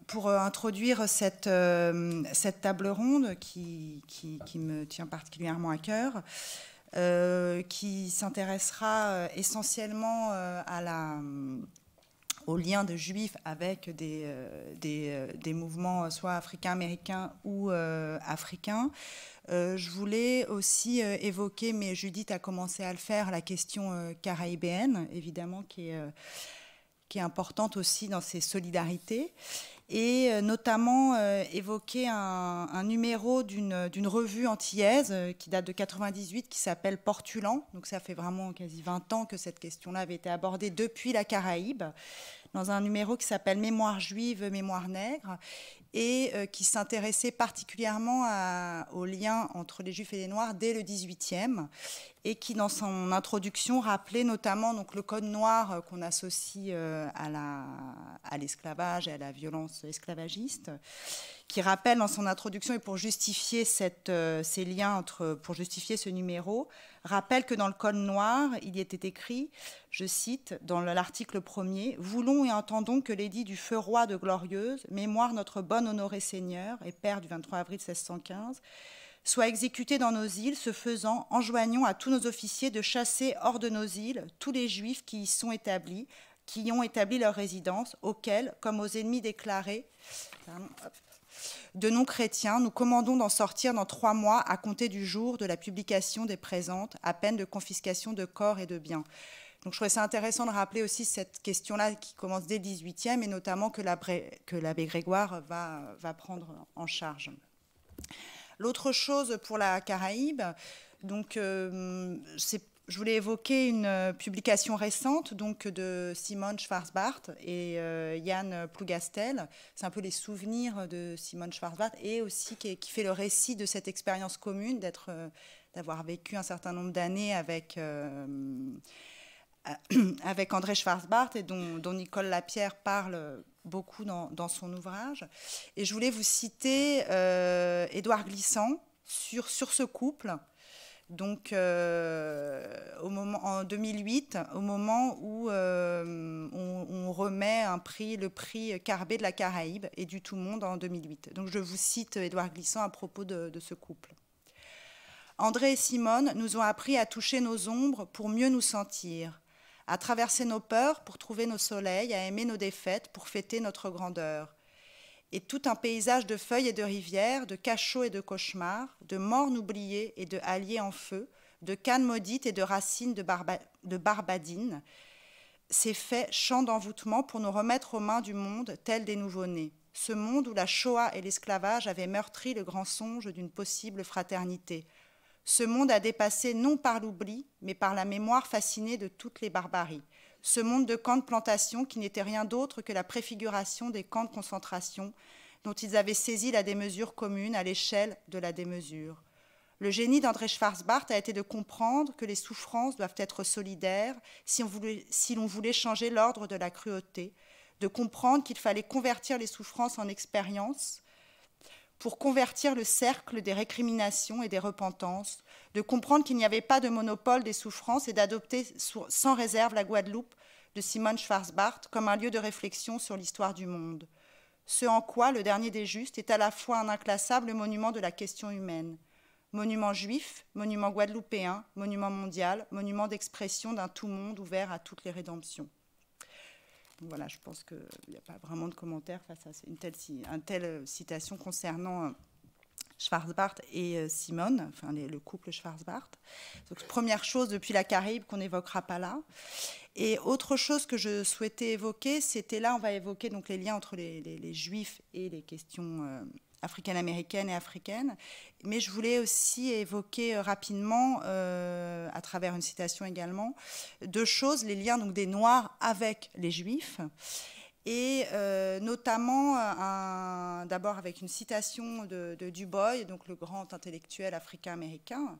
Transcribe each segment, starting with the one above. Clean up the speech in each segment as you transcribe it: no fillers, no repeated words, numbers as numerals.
pour introduire cette table ronde qui me tient particulièrement à cœur, qui s'intéressera essentiellement au lien de juifs avec des mouvements soit africains-américains ou africains. Je voulais aussi évoquer, mais Judith a commencé à le faire, la question caraïbéenne, évidemment, qui est importante aussi dans ces solidarités, et notamment évoquer un numéro d'une revue antillaise qui date de 98, qui s'appelle Portulan. Donc ça fait vraiment quasi 20 ans que cette question-là avait été abordée depuis la Caraïbe, dans un numéro qui s'appelle Mémoire juive, mémoire nègre, et qui s'intéressait particulièrement au lien entre les Juifs et les Noirs dès le XVIIIe, et qui, dans son introduction, rappelait notamment donc, le code noir qu'on associe à l'esclavage et à la violence esclavagiste, qui rappelle dans son introduction, et pour justifier ces liens, pour justifier ce numéro, rappelle que dans le code noir, il y était écrit, je cite, dans l'article 1er, « Voulons et entendons que l'édit du feu roi de Glorieuse, mémoire notre bon honoré Seigneur et père du 23 avril 1615, soit exécuté dans nos îles, ce faisant, enjoignons à tous nos officiers de chasser hors de nos îles tous les Juifs qui y sont établis, qui y ont établi leur résidence, auxquels, comme aux ennemis déclarés de non-chrétiens, nous commandons d'en sortir dans 3 mois à compter du jour de la publication des présentes, à peine de confiscation de corps et de biens. » Donc je trouvais ça intéressant de rappeler aussi cette question-là qui commence dès le XVIIIe, et notamment que l'abbé Grégoire va prendre en charge. L'autre chose pour la Caraïbe, donc, je voulais évoquer une publication récente donc, de Simone Schwarzbart et Yann Plougastel. C'est un peu les souvenirs de Simone Schwarzbart, et aussi qui fait le récit de cette expérience commune d'avoir vécu un certain nombre d'années avec André Schwarzbart, et dont Nicole Lapierre parle beaucoup dans son ouvrage. Et je voulais vous citer Édouard Glissant sur ce couple. Donc, en 2008, au moment où on remet le prix Carbet de la Caraïbe et du Tout Monde en 2008. Donc, je vous cite Édouard Glissant à propos de ce couple. « André et Simone nous ont appris à toucher nos ombres pour mieux nous sentir, à traverser nos peurs pour trouver nos soleils, à aimer nos défaites pour fêter notre grandeur. Et tout un paysage de feuilles et de rivières, de cachots et de cauchemars, de mornes oubliés et de halliers en feu, de cannes maudites et de racines de barbadines, s'est fait chant d'envoûtement pour nous remettre aux mains du monde tel des nouveau-nés. Ce monde où la Shoah et l'esclavage avaient meurtri le grand songe d'une possible fraternité. Ce monde a dépassé non par l'oubli, mais par la mémoire fascinée de toutes les barbaries. Ce monde de camps de plantation qui n'était rien d'autre que la préfiguration des camps de concentration dont ils avaient saisi la démesure commune à l'échelle de la démesure. Le génie d'André Schwarzbart a été de comprendre que les souffrances doivent être solidaires si l'on voulait changer l'ordre de la cruauté, de comprendre qu'il fallait convertir les souffrances en expériences, pour convertir le cercle des récriminations et des repentances, de comprendre qu'il n'y avait pas de monopole des souffrances et d'adopter sans réserve la Guadeloupe de Simone Schwarzbart comme un lieu de réflexion sur l'histoire du monde. Ce en quoi le dernier des justes est à la fois un inclassable monument de la question humaine. Monument juif, monument guadeloupéen, monument mondial, monument d'expression d'un tout monde ouvert à toutes les rédemptions. Voilà, je pense qu'il n'y a pas vraiment de commentaires face à une telle citation concernant Schwarzbart et Simone, enfin le couple Schwarzbart. Donc, première chose depuis la Caraïbe qu'on n'évoquera pas là. Et autre chose que je souhaitais évoquer, c'était là, on va évoquer donc, les liens entre les Juifs et les questions africaine-américaine et africaine. Mais je voulais aussi évoquer rapidement, à travers une citation également, 2 choses, les liens donc, des Noirs avec les Juifs, et notamment d'abord avec une citation de Du Bois, donc le grand intellectuel africain-américain,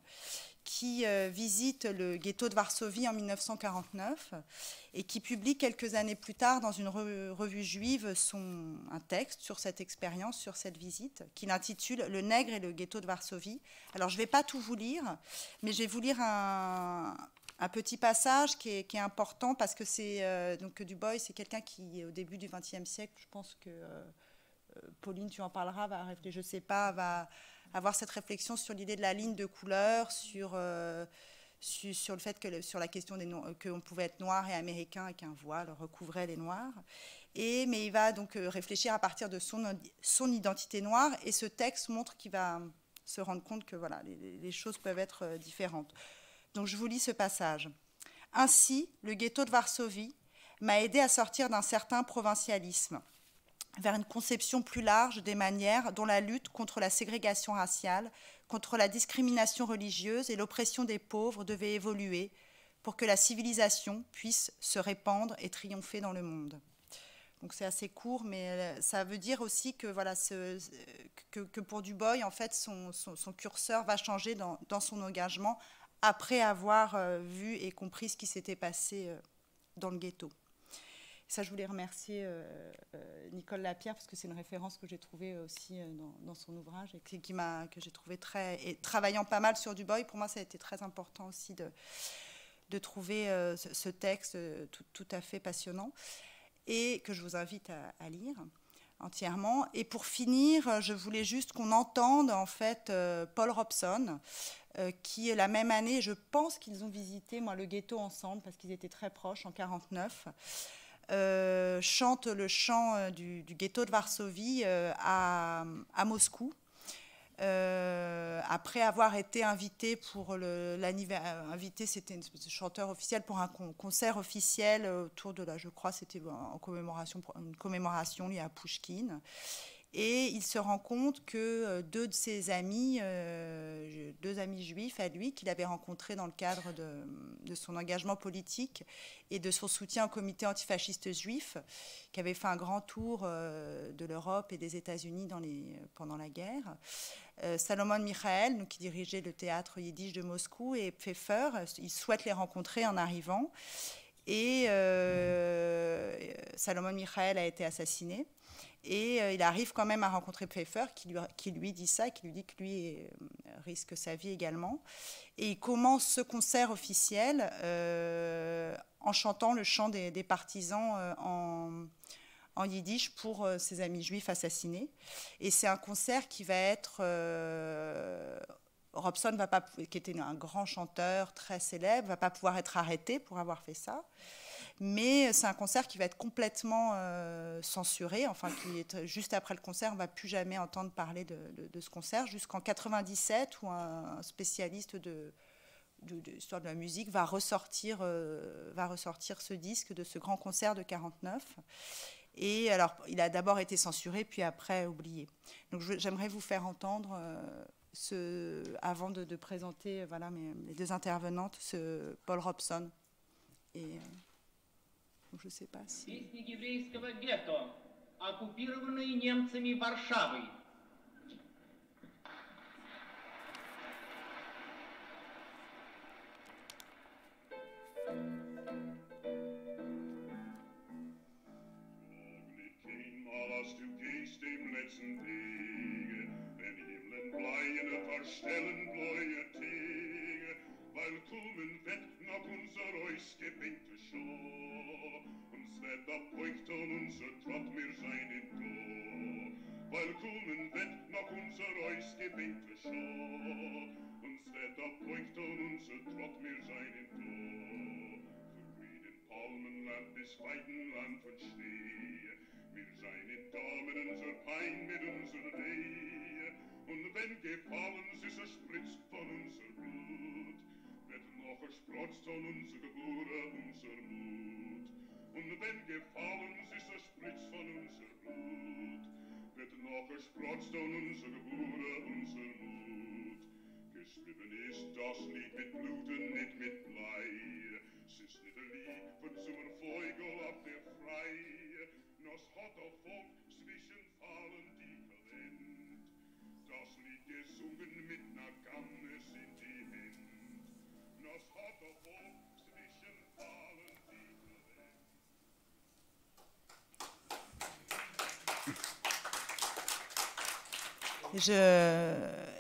qui visite le ghetto de Varsovie en 1949 et qui publie quelques années plus tard dans une revue juive un texte sur cette expérience, sur cette visite, qu'il intitule « Le nègre et le ghetto de Varsovie ». Alors, je ne vais pas tout vous lire, mais je vais vous lire un petit passage qui est important parce que c'est donc Du Bois, c'est quelqu'un qui, au début du XXe siècle, je pense que Pauline, tu en parleras, je ne sais pas, va avoir cette réflexion sur l'idée de la ligne de couleur, sur le fait que sur la question qu'on pouvait être noir et américain et qu'un voile recouvrait les noirs. Mais il va donc réfléchir à partir de son identité noire, et ce texte montre qu'il va se rendre compte que voilà, les choses peuvent être différentes. Donc je vous lis ce passage. « Ainsi, le ghetto de Varsovie m'a aidé à sortir d'un certain provincialisme, vers une conception plus large des manières dont la lutte contre la ségrégation raciale, contre la discrimination religieuse et l'oppression des pauvres devait évoluer pour que la civilisation puisse se répandre et triompher dans le monde. » Donc c'est assez court, mais ça veut dire aussi que, voilà, que pour Du Bois, en fait, son curseur va changer dans son engagement après avoir vu et compris ce qui s'était passé dans le ghetto. Ça, je voulais remercier Nicole Lapierre, parce que c'est une référence que j'ai trouvée aussi dans son ouvrage et que j'ai trouvé et travaillant pas mal sur Du Bois, pour moi, ça a été très important aussi de trouver ce texte tout à fait passionnant, et que je vous invite à lire entièrement. Et pour finir, je voulais juste qu'on entende en fait Paul Robson, qui la même année, je pense qu'ils ont visité le ghetto ensemble parce qu'ils étaient très proches en 1949, chante le chant du ghetto de Varsovie à Moscou. Après avoir été invité invité, c'était une chanteur officiel pour un concert officiel autour de je crois c'était en commémoration, une commémoration liée à Pouchkine. Et il se rend compte que deux de ses amis, deux amis juifs à lui, qu'il avait rencontrés dans le cadre de son engagement politique et de son soutien au comité antifasciste juif, qui avait fait un grand tour de l'Europe et des États-Unis pendant la guerre, Salomon Michael, donc, qui dirigeait le théâtre yiddish de Moscou, et Pfeffer, il souhaite les rencontrer en arrivant. Et Salomon Michael a été assassiné. Et il arrive quand même à rencontrer Pfeffer, qui lui dit ça, qui lui dit que lui risque sa vie également. Et il commence ce concert officiel en chantant le chant des partisans en yiddish pour ses amis juifs assassinés. Et c'est un concert qui va être... Robson, qui était un grand chanteur très célèbre, ne va pas pouvoir être arrêté pour avoir fait ça. Mais c'est un concert qui va être complètement censuré, enfin, juste après le concert, on ne va plus jamais entendre parler de ce concert, jusqu'en 1997, où un spécialiste de l'histoire de la musique va ressortir ce disque de ce grand concert de 1949. Et alors, il a d'abord été censuré, puis après oublié. Donc j'aimerais vous faire entendre, avant de présenter voilà, mes deux intervenantes, ce Paul Robson. Et... je ne sais pas si... Песни еврейского гетто, оккупированной немцами Варшавы. Als du gehst dem letzten Wege, wenn Himmelbleiene verstellen bläue Tege, weil kommen wird nach unser Eus gebete Schau, uns wird abbeugt und unser Trott mir seinen Do, weil kommen wird nach unser Eus gebete Schau, uns wird abbeugt und unser Trott mir seinen Do, für den Palmenland des Weidenland von Schnee, wir seien Damen unser Pein mit unserer Nähe, und wenn gefallen ist spritzt von unser Blut, wird noch sprotzt von unser Geburt, unser Mut. Und wenn gefallen ist spritzt von unser Blut, wird noch sprotzt von unser Geburt, unser Mut. Geschrieben ist das Lied mit Blut und nicht mit Blei, es ist nicht ein Lied von zum Vogel auf der Frei, nos hat der Volk zwischen Fallen die Kalend. Das Lied gesungen mit ner Gammes in die Hand. Nos hat der Volk zwischen Fallen die Kalend.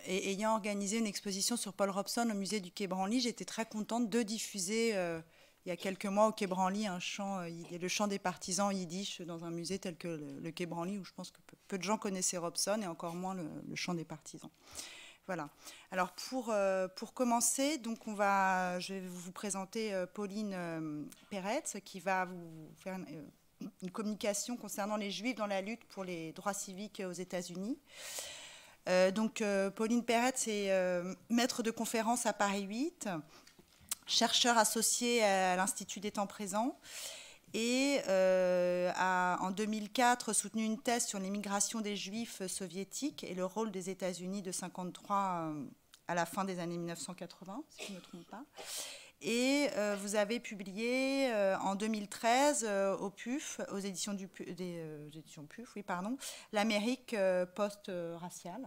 Ayant organisé une exposition sur Paul Robson au musée du Quai Branly, j'étais très contente de diffuser il y a quelques mois au Quai Branly il y a le chant des partisans yiddish dans un musée tel que le Quai Branly, où je pense que peu de gens connaissaient Robson et encore moins le chant des partisans. Voilà. Alors pour commencer, donc je vais vous présenter Pauline Peretz, qui va vous faire une communication concernant les Juifs dans la lutte pour les droits civiques aux États-Unis. Pauline Peretz est maître de conférence à Paris 8, chercheur associé à l'Institut des temps présents, et a en 2004 soutenu une thèse sur l'immigration des Juifs soviétiques et le rôle des États-Unis de 1953 à la fin des années 1980, si je ne me trompe pas. Et vous avez publié en 2013 au PUF, aux éditions éditions PUF, oui, pardon, l'Amérique post-raciale,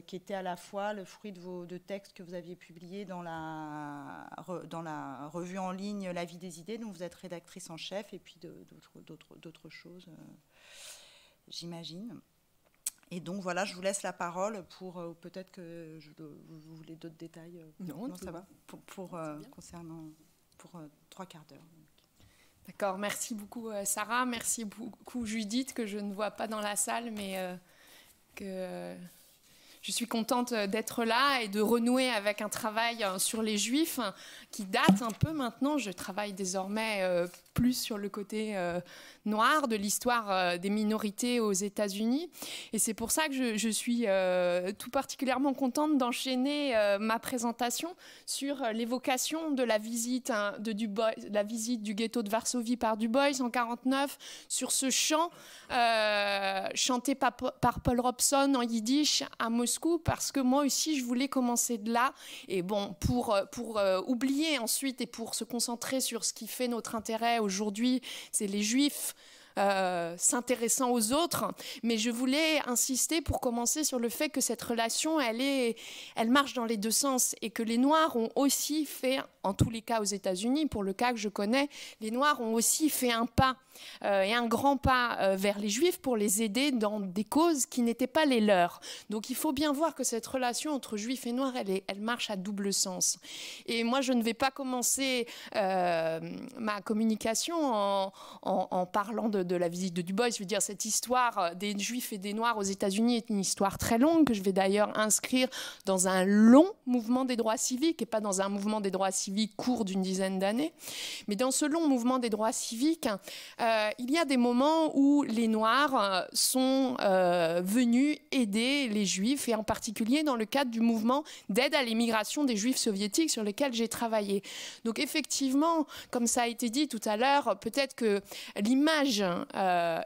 qui était à la fois le fruit de textes que vous aviez publiés dans la revue en ligne La Vie des idées, dont vous êtes rédactrice en chef, et puis d'autres choses, j'imagine. Et donc voilà, je vous laisse la parole pour peut-être que vous voulez d'autres détails. Non, ça va. Concernant 3 quarts d'heure. D'accord, merci beaucoup Sarah, merci beaucoup Judith, que je ne vois pas dans la salle, mais que je suis contente d'être là et de renouer avec un travail sur les Juifs qui date un peu maintenant. Je travaille désormais plus sur le côté noir de l'histoire des minorités aux États-Unis. Et c'est pour ça que je suis tout particulièrement contente d'enchaîner ma présentation sur l'évocation de la visite la visite du ghetto de Varsovie par Du Bois en 1949, sur ce chant chanté par Paul Robson en yiddish à Moscou, parce que moi aussi je voulais commencer de là. Et bon, pour oublier ensuite et pour se concentrer sur ce qui fait notre intérêt aujourd'hui, c'est les Juifs s'intéressant aux autres, mais je voulais insister pour commencer sur le fait que cette relation, elle marche dans les deux sens, et que les Noirs ont aussi fait, en tous les cas aux États-Unis, pour le cas que je connais, les Noirs ont aussi fait un pas, et un grand pas vers les Juifs pour les aider dans des causes qui n'étaient pas les leurs. Donc il faut bien voir que cette relation entre Juifs et Noirs, elle marche à double sens. Et moi, je ne vais pas commencer ma communication en parlant de la visite de Du Bois. Je veux dire, cette histoire des Juifs et des Noirs aux États-Unis est une histoire très longue, que je vais d'ailleurs inscrire dans un long mouvement des droits civiques, et pas dans un mouvement des droits civiques court d'une dizaine d'années. Mais dans ce long mouvement des droits civiques, il y a des moments où les Noirs sont venus aider les Juifs, et en particulier dans le cadre du mouvement d'aide à l'immigration des Juifs soviétiques sur lequel j'ai travaillé. Donc effectivement, comme ça a été dit tout à l'heure, peut-être que l'image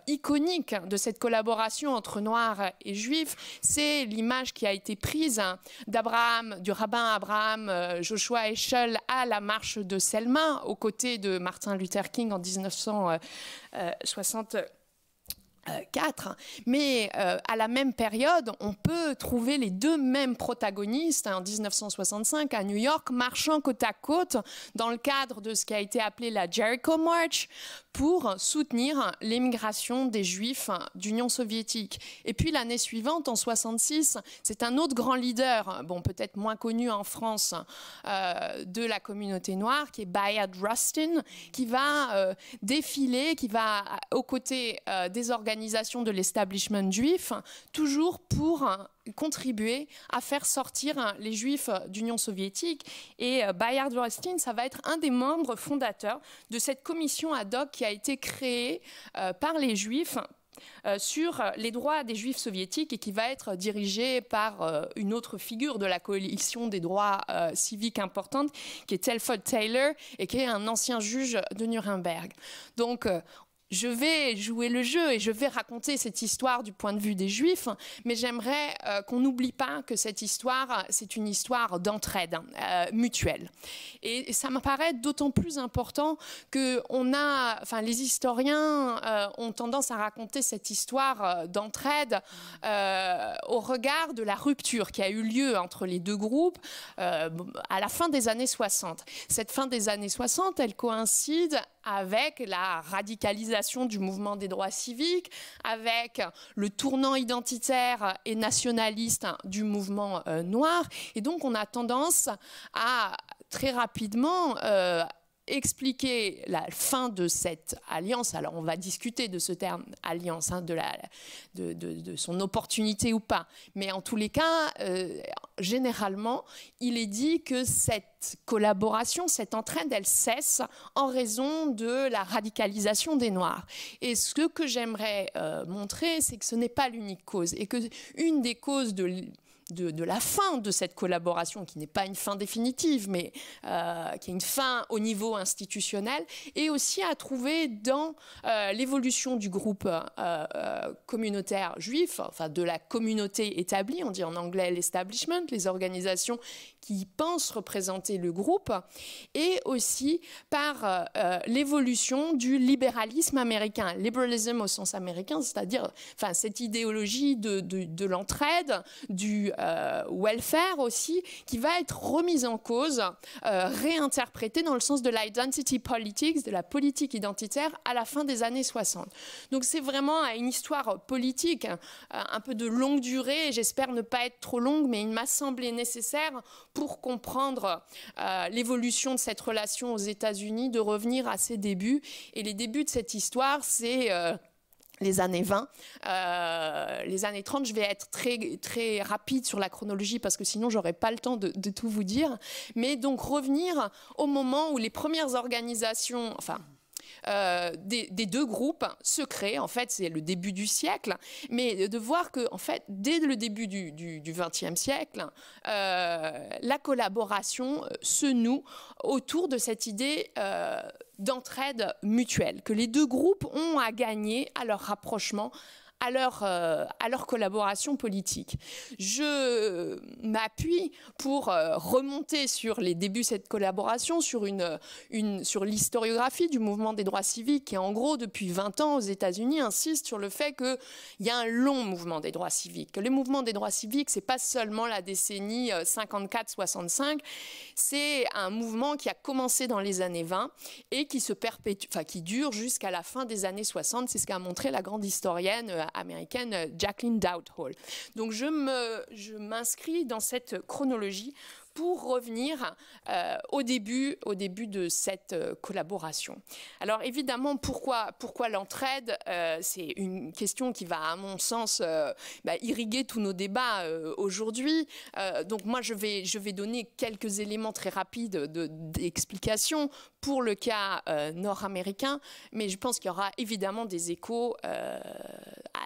iconique de cette collaboration entre Noirs et Juifs, c'est l'image qui a été prise du rabbin Abraham Joshua Heschel à la marche de Selma, aux côtés de Martin Luther King en 1964. Mais à la même période, on peut trouver les deux mêmes protagonistes en 1965 à New York, marchant côte à côte dans le cadre de ce qui a été appelé la Jericho March, pour soutenir l'émigration des Juifs d'Union soviétique. Et puis l'année suivante, en 1966, c'est un autre grand leader, bon, peut-être moins connu en France, de la communauté noire, qui est Bayard Rustin, qui va défiler, qui va aux côtés des organisations de l'establishment juif, toujours pour contribuer à faire sortir les Juifs d'Union soviétique. Et Bayard Rustin, ça va être un des membres fondateurs de cette commission ad hoc qui a été créée par les Juifs sur les droits des Juifs soviétiques, et qui va être dirigée par une autre figure de la coalition des droits civiques importante, qui est Telford Taylor, et qui est un ancien juge de Nuremberg. Donc je vais jouer le jeu et je vais raconter cette histoire du point de vue des Juifs, mais j'aimerais qu'on n'oublie pas que cette histoire, c'est une histoire d'entraide mutuelle. Et ça me paraît d'autant plus important que les historiens ont tendance à raconter cette histoire d'entraide au regard de la rupture qui a eu lieu entre les deux groupes à la fin des années 60. Cette fin des années 60, elle coïncide avec la radicalisation du mouvement des droits civiques, avec le tournant identitaire et nationaliste du mouvement noir. Et donc, on a tendance à très rapidement expliquer la fin de cette alliance, alors on va discuter de ce terme alliance, hein, de son opportunité ou pas, mais en tous les cas, généralement, il est dit que cette collaboration, cette entraide, elle cesse en raison de la radicalisation des Noirs. Et ce que j'aimerais montrer, c'est que ce n'est pas l'unique cause, et que une des causes de la fin de cette collaboration, qui n'est pas une fin définitive, mais qui est une fin au niveau institutionnel, et aussi à trouver dans l'évolution du groupe communautaire juif, enfin de la communauté établie, on dit en anglais l'establishment, les organisations qui pensent représenter le groupe, et aussi par l'évolution du libéralisme américain, liberalism au sens américain, c'est-à-dire enfin, cette idéologie de l'entraide, du welfare aussi, qui va être remise en cause, réinterprétée dans le sens de l'identity politics, de la politique identitaire à la fin des années 60. Donc c'est vraiment une histoire politique, un peu de longue durée, et j'espère ne pas être trop longue, mais il m'a semblé nécessaire pour comprendre l'évolution de cette relation aux États-Unis, de revenir à ses débuts. Et les débuts de cette histoire, c'est les années 20, les années 30. Je vais être très, très rapide sur la chronologie parce que sinon j'aurais pas le temps de tout vous dire. Mais donc revenir au moment où les premières organisations, enfin des deux groupes se créent. En fait, c'est le début du siècle, mais de voir que, en fait, dès le début du XXe siècle, la collaboration se noue autour de cette idée d'entraide mutuelle, que les deux groupes ont à gagner à leur rapprochement, à leur collaboration politique. Je m'appuie pour remonter sur les débuts de cette collaboration, sur l'historiographie du mouvement des droits civiques qui, en gros, depuis 20 ans aux États-Unis, insiste sur le fait qu'il y a un long mouvement des droits civiques, que le mouvement des droits civiques, c'est pas seulement la décennie 54-65, c'est un mouvement qui a commencé dans les années 20 et qui se perpétue, enfin qui dure jusqu'à la fin des années 60. C'est ce qu'a montré la grande historienne américaine Jacqueline Doudhall. Donc je m'inscris dans cette chronologie pour revenir au début de cette collaboration. Alors évidemment, pourquoi l'entraide? C'est une question qui va, à mon sens, irriguer tous nos débats aujourd'hui. Donc moi, je vais donner quelques éléments très rapides d'explication pour le cas nord-américain, mais je pense qu'il y aura évidemment des échos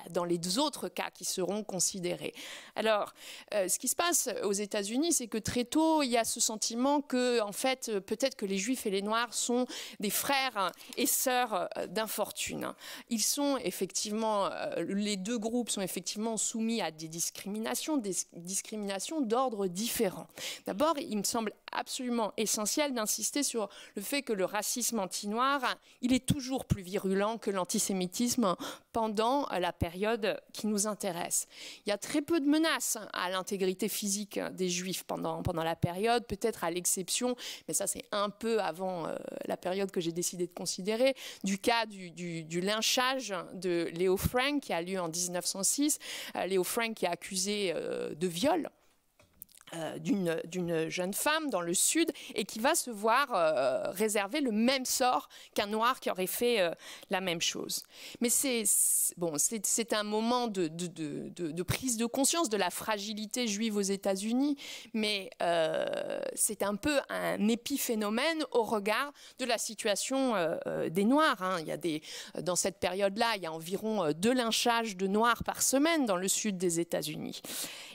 dans les autres cas qui seront considérés. Alors, ce qui se passe aux États-Unis, c'est que très tôt, il y a ce sentiment que, en fait, peut-être que les Juifs et les Noirs sont des frères et sœurs d'infortune. Ils sont effectivement, les deux groupes sont effectivement soumis à des discriminations d'ordre différent. D'abord, il me semble absolument essentiel d'insister sur le fait que le racisme anti-noir, il est toujours plus virulent que l'antisémitisme pendant la période qui nous intéresse. Il y a très peu de menaces à l'intégrité physique des Juifs pendant la période, peut-être à l'exception, mais ça c'est un peu avant la période que j'ai décidé de considérer, du cas du lynchage de Leo Frank qui a lieu en 1906. Leo Frank qui est accusé de viol d'une jeune femme dans le sud et qui va se voir réserver le même sort qu'un noir qui aurait fait la même chose. Mais c'est un moment de prise de conscience de la fragilité juive aux États-Unis, mais c'est un peu un épiphénomène au regard de la situation des Noirs. Hein. Dans cette période-là, il y a environ 2 lynchages de Noirs par semaine dans le sud des États-Unis.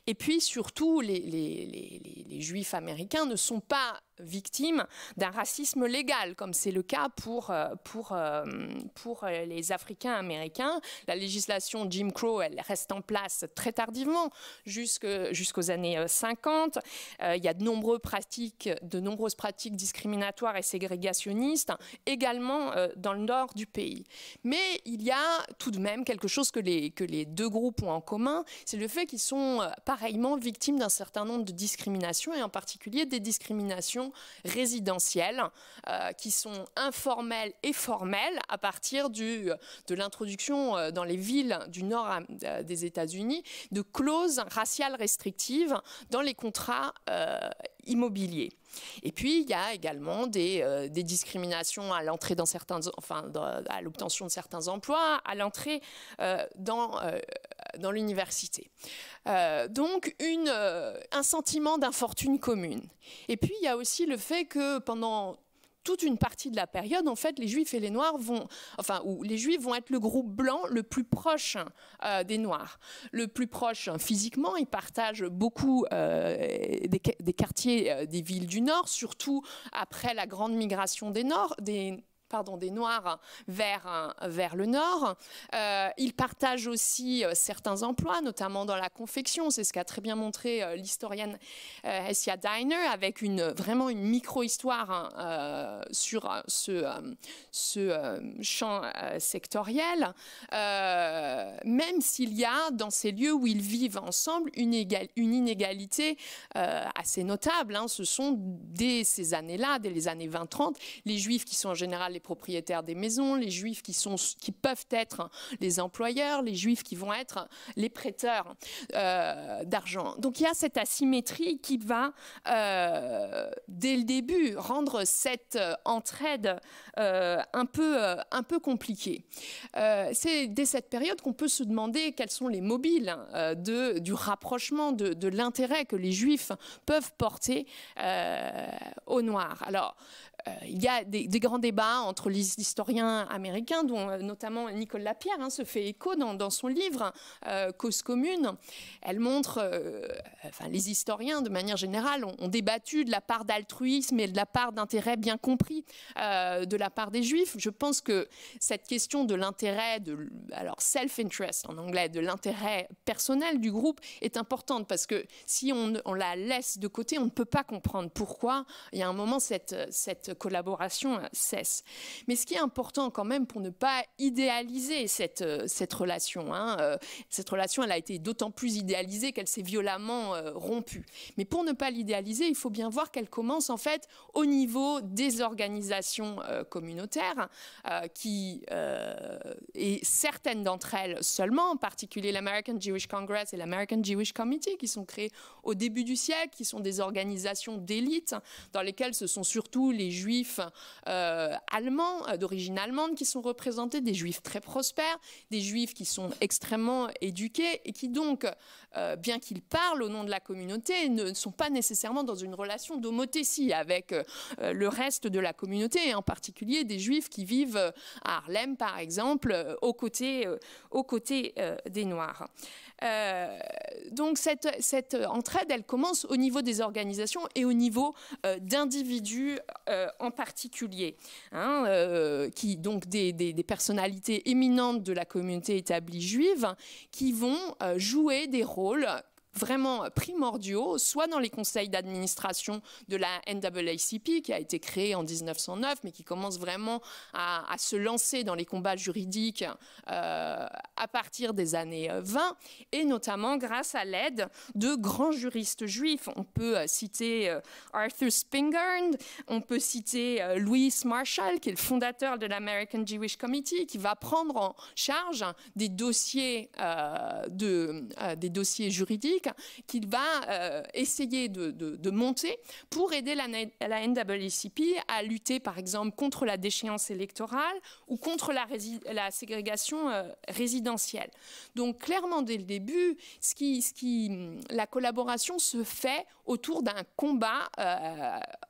Et puis surtout, les Juifs américains ne sont pas victimes d'un racisme légal, comme c'est le cas pour les Africains américains. La législation Jim Crow, elle reste en place très tardivement, jusqu'aux années 50. Il y a de nombreuses pratiques discriminatoires et ségrégationnistes, également dans le nord du pays. Mais il y a tout de même quelque chose que les deux groupes ont en commun, c'est le fait qu'ils sont pareillement victimes d'un certain nombre de discriminations, et en particulier des discriminations résidentielles qui sont informelles et formelles à partir de l'introduction dans les villes du nord des États-Unis de clauses raciales restrictives dans les contrats immobilier. Et puis, il y a également des discriminations à l'entrée dans certains, à l'obtention de certains emplois, à l'entrée dans l'université. Donc, un sentiment d'infortune commune. Et puis, il y a aussi le fait que pendant toute une partie de la période, en fait, les Juifs et les Noirs les Juifs vont être le groupe blanc le plus proche des Noirs. Le plus proche physiquement, ils partagent beaucoup des quartiers des villes du Nord, surtout après la grande migration des Noirs vers le nord. Ils partagent aussi certains emplois, notamment dans la confection. C'est ce qu'a très bien montré l'historienne Essia Diner, avec vraiment une micro-histoire sur ce champ sectoriel. Même s'il y a, dans ces lieux où ils vivent ensemble, une inégalité assez notable. Ce sont dès ces années-là, dès les années 20-30, les Juifs qui sont en général les propriétaires des maisons, les Juifs qui peuvent être les employeurs, les Juifs qui vont être les prêteurs d'argent. Donc il y a cette asymétrie qui va, dès le début, rendre cette entraide un peu compliquée. C'est dès cette période qu'on peut se demander quels sont les mobiles du rapprochement, de l'intérêt que les Juifs peuvent porter aux Noirs. Alors, il y a des grands débats entre les historiens américains, dont notamment Nicole Lapierre se fait écho dans son livre Cause commune. Elle montre, les historiens de manière générale ont débattu de la part d'altruisme et de la part d'intérêt bien compris de la part des Juifs. Je pense que cette question de l'intérêt, alors self-interest en anglais, de l'intérêt personnel du groupe est importante, parce que si on la laisse de côté, on ne peut pas comprendre pourquoi il y a un moment cette collaboration cesse. Mais ce qui est important quand même pour ne pas idéaliser cette relation, cette relation, elle a été d'autant plus idéalisée qu'elle s'est violemment rompue. Mais pour ne pas l'idéaliser, il faut bien voir qu'elle commence en fait au niveau des organisations communautaires et certaines d'entre elles seulement, en particulier l'American Jewish Congress et l'American Jewish Committee, qui sont créées au début du siècle, qui sont des organisations d'élite dans lesquelles ce sont surtout les Juifs allemands, d'origine allemande, qui sont représentés, des Juifs très prospères, des Juifs qui sont extrêmement éduqués et qui donc, bien qu'ils parlent au nom de la communauté, ne sont pas nécessairement dans une relation d'homothétie avec le reste de la communauté, et en particulier des Juifs qui vivent à Harlem, par exemple, aux côtés des Noirs. Donc cette entraide, elle commence au niveau des organisations et au niveau d'individus en particulier, donc des personnalités éminentes de la communauté établie juive qui vont jouer des rôles vraiment primordiaux, soit dans les conseils d'administration de la NAACP, qui a été créée en 1909, mais qui commence vraiment à se lancer dans les combats juridiques à partir des années 20, et notamment grâce à l'aide de grands juristes juifs. On peut citer Arthur Spingarn, on peut citer Louis Marshall, qui est le fondateur de l'American Jewish Committee, qui va prendre en charge des dossiers juridiques qu'il va essayer de monter pour aider la NAACP à lutter, par exemple, contre la déchéance électorale ou contre la ségrégation résidentielle. Donc, clairement, dès le début, la collaboration se fait autour d'un combat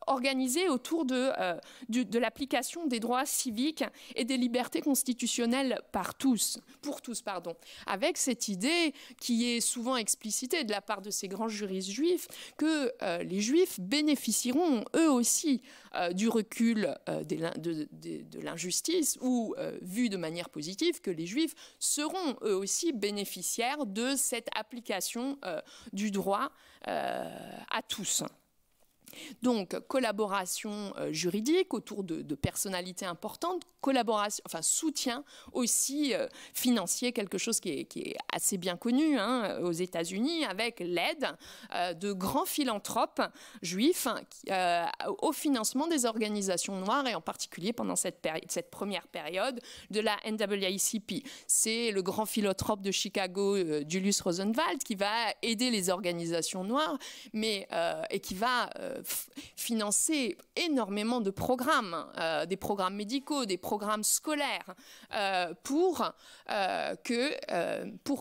organisé autour de l'application des droits civiques et des libertés constitutionnelles pour tous, avec cette idée qui est souvent explicitée de la part de ces grands juristes juifs que les Juifs bénéficieront eux aussi du recul de l'injustice, ou vu de manière positive, que les Juifs seront eux aussi bénéficiaires de cette application du droit à tous. Donc, collaboration juridique autour de personnalités importantes, soutien aussi financier, quelque chose qui est assez bien connu aux États-Unis, avec l'aide de grands philanthropes juifs au financement des organisations noires, et en particulier pendant cette première période de la NAACP. C'est le grand philanthrope de Chicago, Julius Rosenwald, qui va aider les organisations noires, et qui va financé énormément de programmes, des programmes médicaux, des programmes scolaires, pour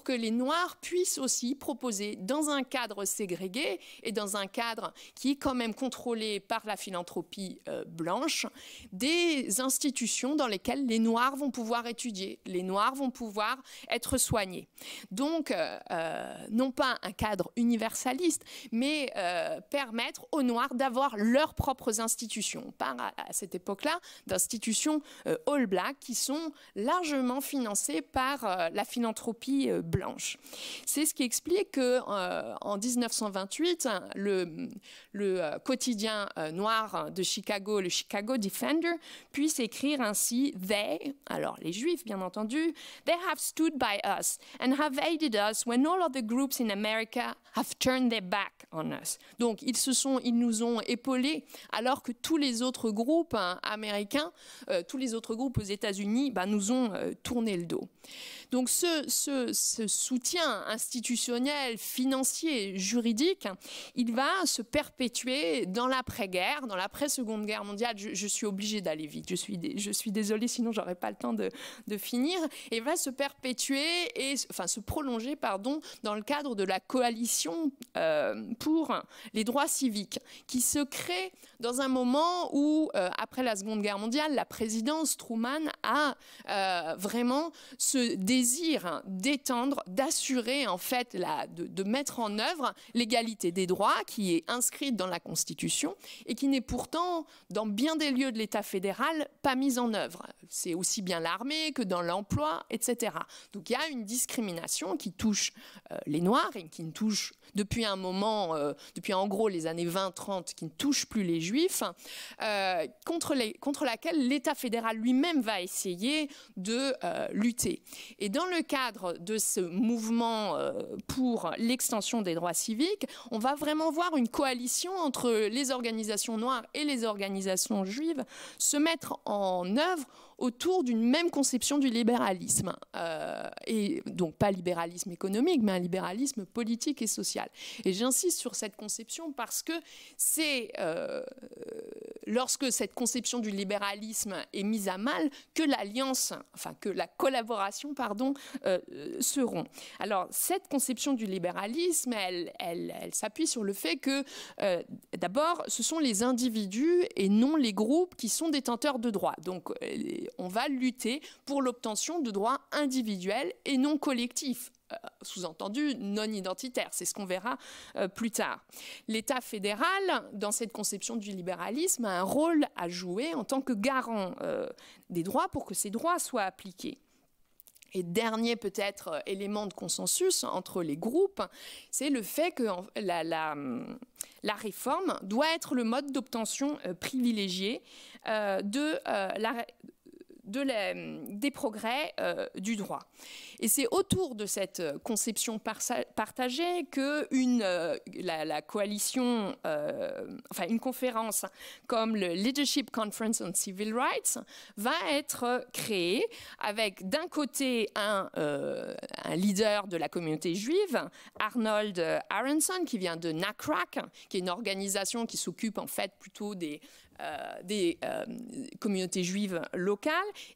que les Noirs puissent aussi proposer, dans un cadre ségrégué et dans un cadre qui est quand même contrôlé par la philanthropie blanche, des institutions dans lesquelles les Noirs vont pouvoir étudier, les Noirs vont pouvoir être soignés. Donc, non pas un cadre universaliste, mais permettre aux Noirs d'avoir leurs propres institutions. On parle à cette époque-là d'institutions all black qui sont largement financées par la philanthropie blanche. C'est ce qui explique qu'en 1928, le quotidien noir de Chicago, le Chicago Defender, puisse écrire ainsi « They », alors les Juifs bien entendu, « They have stood by us and have aided us when all other groups in America have turned their back on us ». Donc ils nous ont épaulés alors que tous les autres groupes américains, tous les autres groupes aux États-Unis nous ont tourné le dos. Donc ce soutien institutionnel, financier, juridique, il va se perpétuer dans l'après-guerre, dans l'après-seconde guerre mondiale. Je suis obligée d'aller vite, je suis désolée, sinon j'aurais pas le temps de finir. Et il va se perpétuer, se prolonger, dans le cadre de la coalition pour les droits civiques, qui se crée dans un moment où, après la Seconde Guerre mondiale, la présidence Truman a vraiment ce désir d'étendre, d'assurer en fait, de mettre en œuvre l'égalité des droits qui est inscrite dans la Constitution et qui n'est pourtant, dans bien des lieux de l'État fédéral, pas mise en œuvre. C'est aussi bien l'armée que dans l'emploi, etc. Donc il y a une discrimination qui touche les Noirs et qui ne touche depuis un moment, depuis en gros les années 20-30, qui ne touche plus les Juifs, contre laquelle l'État fédéral lui-même va essayer de lutter. Et dans le cadre de ce mouvement pour l'extension des droits civiques, on va vraiment voir une coalition entre les organisations noires et les organisations juives se mettre en œuvre autour d'une même conception du libéralisme. Et donc pas libéralisme économique, mais un libéralisme politique et social. Et j'insiste sur cette conception parce que c'est lorsque cette conception du libéralisme est mise à mal que que la collaboration, se rompt. Alors cette conception du libéralisme, elle s'appuie sur le fait que d'abord, ce sont les individus et non les groupes qui sont détenteurs de droits. Donc on va lutter pour l'obtention de droits individuels et non collectifs. Sous-entendu non identitaire, c'est ce qu'on verra plus tard. L'État fédéral, dans cette conception du libéralisme, a un rôle à jouer en tant que garant des droits pour que ces droits soient appliqués. Et dernier peut-être élément de consensus entre les groupes, c'est le fait que la réforme doit être le mode d'obtention privilégié des progrès du droit. Et c'est autour de cette conception partagée que la coalition, une conférence comme le Leadership Conference on Civil Rights va être créée avec d'un côté un leader de la communauté juive, Arnold Aronson, qui vient de NACRAC, qui est une organisation qui s'occupe en fait plutôt des communautés juives locales,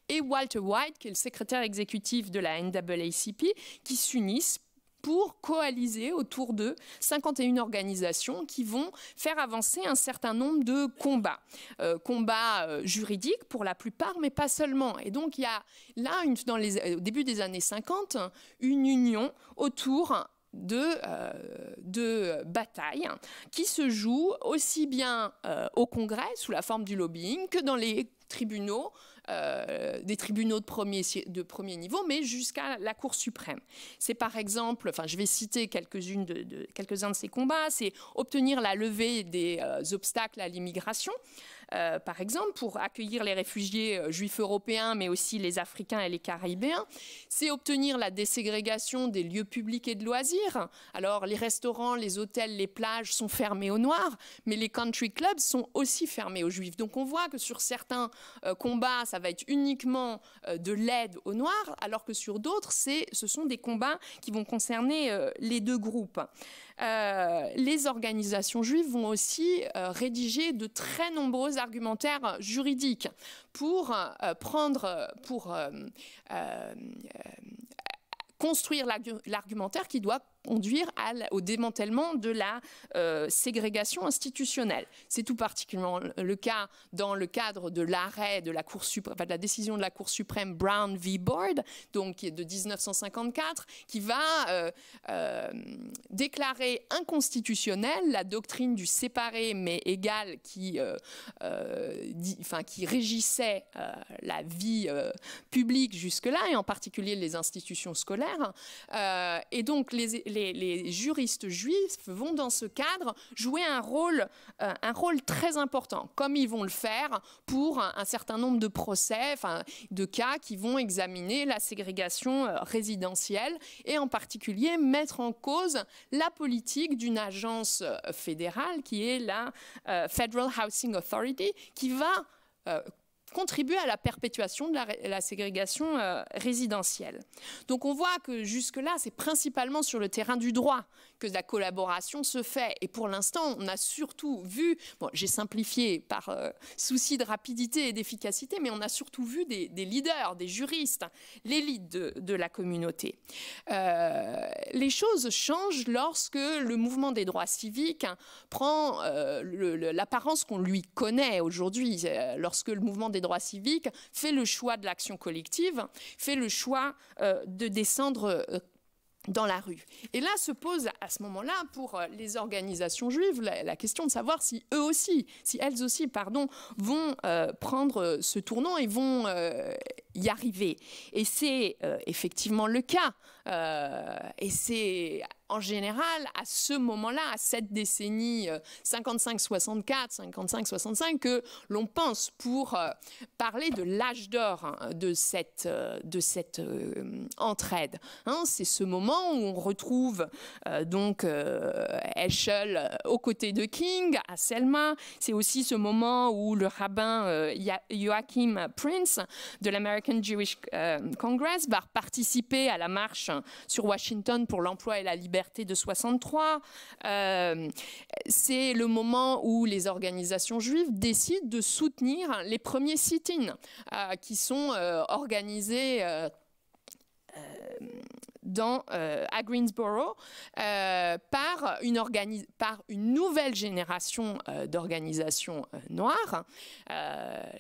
et Walter White, qui est le secrétaire exécutif de la NAACP, qui s'unissent pour coaliser autour de 51 organisations qui vont faire avancer un certain nombre de combats. Combats juridiques pour la plupart, mais pas seulement. Et donc il y a là, au début des années 50, une union autour de batailles qui se jouent aussi bien au Congrès sous la forme du lobbying que dans les tribunaux, des tribunaux de premier niveau, mais jusqu'à la Cour suprême. C'est par exemple, je vais citer quelques-uns de ces combats, c'est obtenir la levée des obstacles à l'immigration, par exemple, pour accueillir les réfugiés juifs européens, mais aussi les Africains et les Caribéens. C'est obtenir la déségrégation des lieux publics et de loisirs. Alors, les restaurants, les hôtels, les plages sont fermés aux Noirs, mais les country clubs sont aussi fermés aux Juifs. Donc, on voit que sur certains combats, ça va être uniquement de l'aide aux Noirs, alors que sur d'autres, ce sont des combats qui vont concerner les deux groupes. Les organisations juives vont aussi rédiger de très nombreux argumentaires juridiques pour construire l'argumentaire qui doit conduire au démantèlement de la ségrégation institutionnelle. C'est tout particulièrement le cas dans le cadre de l'arrêt de la Cour suprême, de la décision de la Cour suprême Brown v. Board, donc qui est de 1954, qui va déclarer inconstitutionnelle la doctrine du séparé mais égal qui régissait la vie publique jusque-là, et en particulier les institutions scolaires. Et donc les juristes juifs vont dans ce cadre jouer un rôle très important, comme ils vont le faire pour un certain nombre de procès, de cas qui vont examiner la ségrégation résidentielle et en particulier mettre en cause la politique d'une agence fédérale qui est la Federal Housing Authority, qui va contribuer à la perpétuation de la ségrégation résidentielle. Donc on voit que jusque-là, c'est principalement sur le terrain du droit que la collaboration se fait. Et pour l'instant, on a surtout vu, bon, j'ai simplifié par souci de rapidité et d'efficacité, mais on a surtout vu des leaders, des juristes, l'élite de la communauté. Les choses changent lorsque le mouvement des droits civiques prend l'apparence qu'on lui connaît aujourd'hui, lorsque le mouvement des droits civiques fait le choix de l'action collective, fait le choix de descendre dans la rue. Et là se pose à ce moment-là pour les organisations juives la question de savoir si elles aussi, vont prendre ce tournant et vont y arriver. Et c'est effectivement le cas. Et c'est en général à ce moment-là, à cette décennie 55-64, 55-65, que l'on pense pour parler de l'âge d'or de cette entraide. C'est ce moment où on retrouve Heschel aux côtés de King, à Selma. C'est aussi ce moment où le rabbin Joachim Prince de l'American Jewish Congress va participer à la marche sur Washington pour l'emploi et la liberté de 63. C'est le moment où les organisations juives décident de soutenir les premiers sit-ins qui sont organisés à Greensboro par une nouvelle génération d'organisations noires.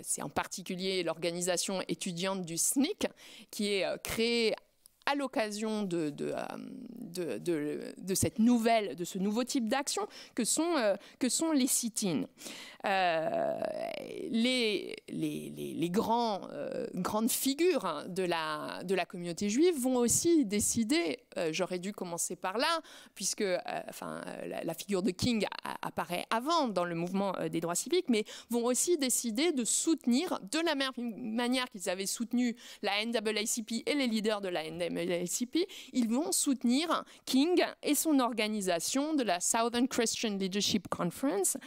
C'est en particulier l'organisation étudiante du SNCC qui est créée à l'occasion de ce nouveau type d'action que sont les sit-ins. Les grandes figures de la communauté juive vont aussi décider, j'aurais dû commencer par là, puisque la figure de King apparaît avant dans le mouvement des droits civiques, mais vont aussi décider de soutenir, de la même manière qu'ils avaient soutenu la NAACP et les leaders de la NAACP, ils vont soutenir King et son organisation de la Southern Christian Leadership Conference,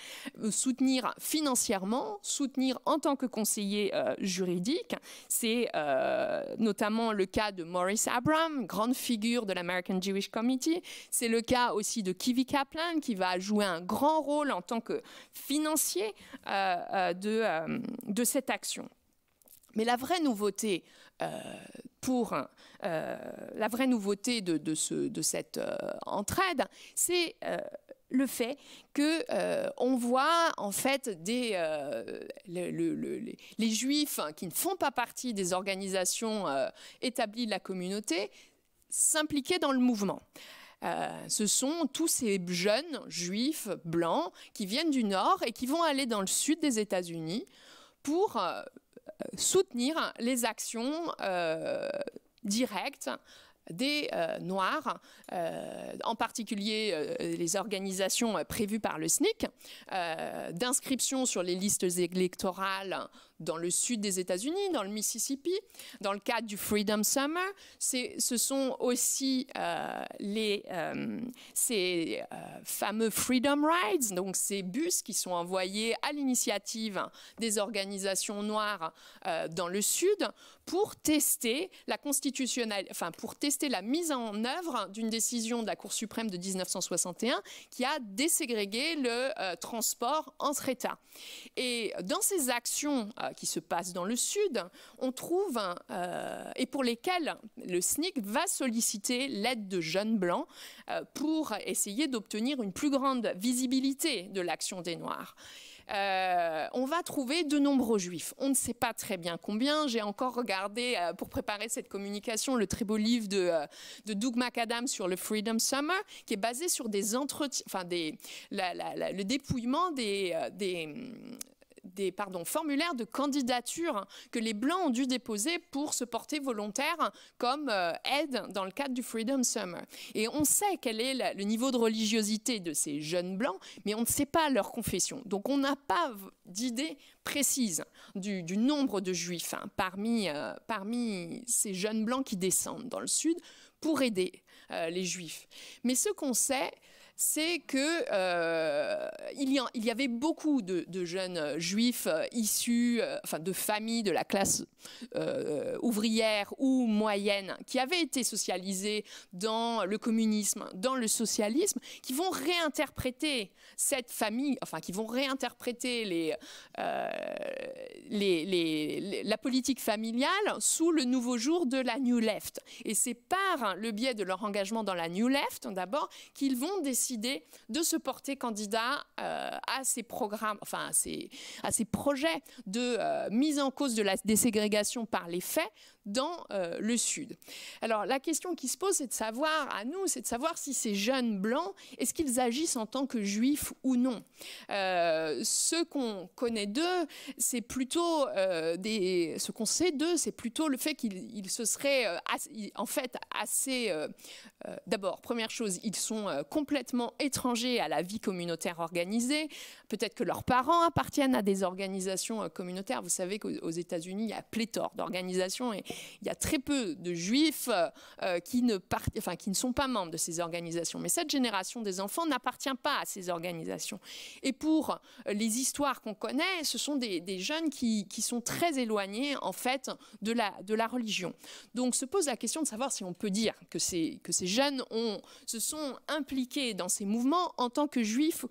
soutenir financièrement, soutenir en tant que conseiller juridique. C'est notamment le cas de Maurice Abram, grande figure de l'American Jewish Committee. C'est le cas aussi de Kivi Kaplan, qui va jouer un grand rôle en tant que financier de cette action. Mais la vraie nouveauté de cette entraide, c'est le fait qu'on voit en fait les Juifs qui ne font pas partie des organisations établies de la communauté s'impliquer dans le mouvement. Ce sont tous ces jeunes Juifs blancs qui viennent du Nord et qui vont aller dans le sud des États-Unis pour soutenir les actions directes des Noirs, en particulier les organisations prévues par le SNCC, d'inscription sur les listes électorales dans le sud des États-Unis, dans le Mississippi, dans le cadre du Freedom Summer. Ce sont aussi ces fameux Freedom Rides, donc ces bus qui sont envoyés à l'initiative des organisations noires dans le sud pour tester pour tester la mise en œuvre d'une décision de la Cour suprême de 1961 qui a déségrégué le transport entre États. Et dans ces actions qui se passent dans le Sud, on trouve, et pour lesquelles le SNCC va solliciter l'aide de jeunes blancs pour essayer d'obtenir une plus grande visibilité de l'action des Noirs. On va trouver de nombreux juifs. On ne sait pas très bien combien. J'ai encore regardé, pour préparer cette communication, le très beau livre de Doug McAdam sur le Freedom Summer, qui est basé sur des entretiens, le dépouillement des formulaires de candidature que les Blancs ont dû déposer pour se porter volontaires comme aide dans le cadre du Freedom Summer. Et on sait quel est le niveau de religiosité de ces jeunes Blancs, mais on ne sait pas leur confession. Donc on n'a pas d'idée précise du nombre de Juifs parmi ces jeunes Blancs qui descendent dans le Sud pour aider les Juifs. Mais ce qu'on sait, c'est qu'il y avait beaucoup de jeunes juifs issus de familles de la classe ouvrière ou moyenne qui avaient été socialisés dans le communisme, dans le socialisme, qui vont réinterpréter cette famille, qui vont réinterpréter la politique familiale sous le nouveau jour de la New Left. Et c'est par le biais de leur engagement dans la New Left, d'abord, qu'ils vont décider de se porter candidat à ces programmes, à ces projets de mise en cause de la déségrégation par les faits dans le Sud. Alors la question qui se pose, c'est de savoir si ces jeunes blancs, est-ce qu'ils agissent en tant que juifs ou non. Ce qu'on connaît d'eux, c'est plutôt ce qu'on sait d'eux, c'est plutôt le fait qu'ils se seraient assez d'abord, première chose, ils sont complètement étrangers à la vie communautaire organisée. Peut-être que leurs parents appartiennent à des organisations communautaires. Vous savez qu'aux États-Unis, il y a pléthore d'organisations et il y a très peu de juifs qui ne sont pas membres de ces organisations. Mais cette génération des enfants n'appartient pas à ces organisations. Et pour les histoires qu'on connaît, ce sont des jeunes qui sont très éloignés, en fait, de la religion. Donc se pose la question de savoir si on peut dire que ces jeunes se sont impliqués dans ces mouvements en tant que juifs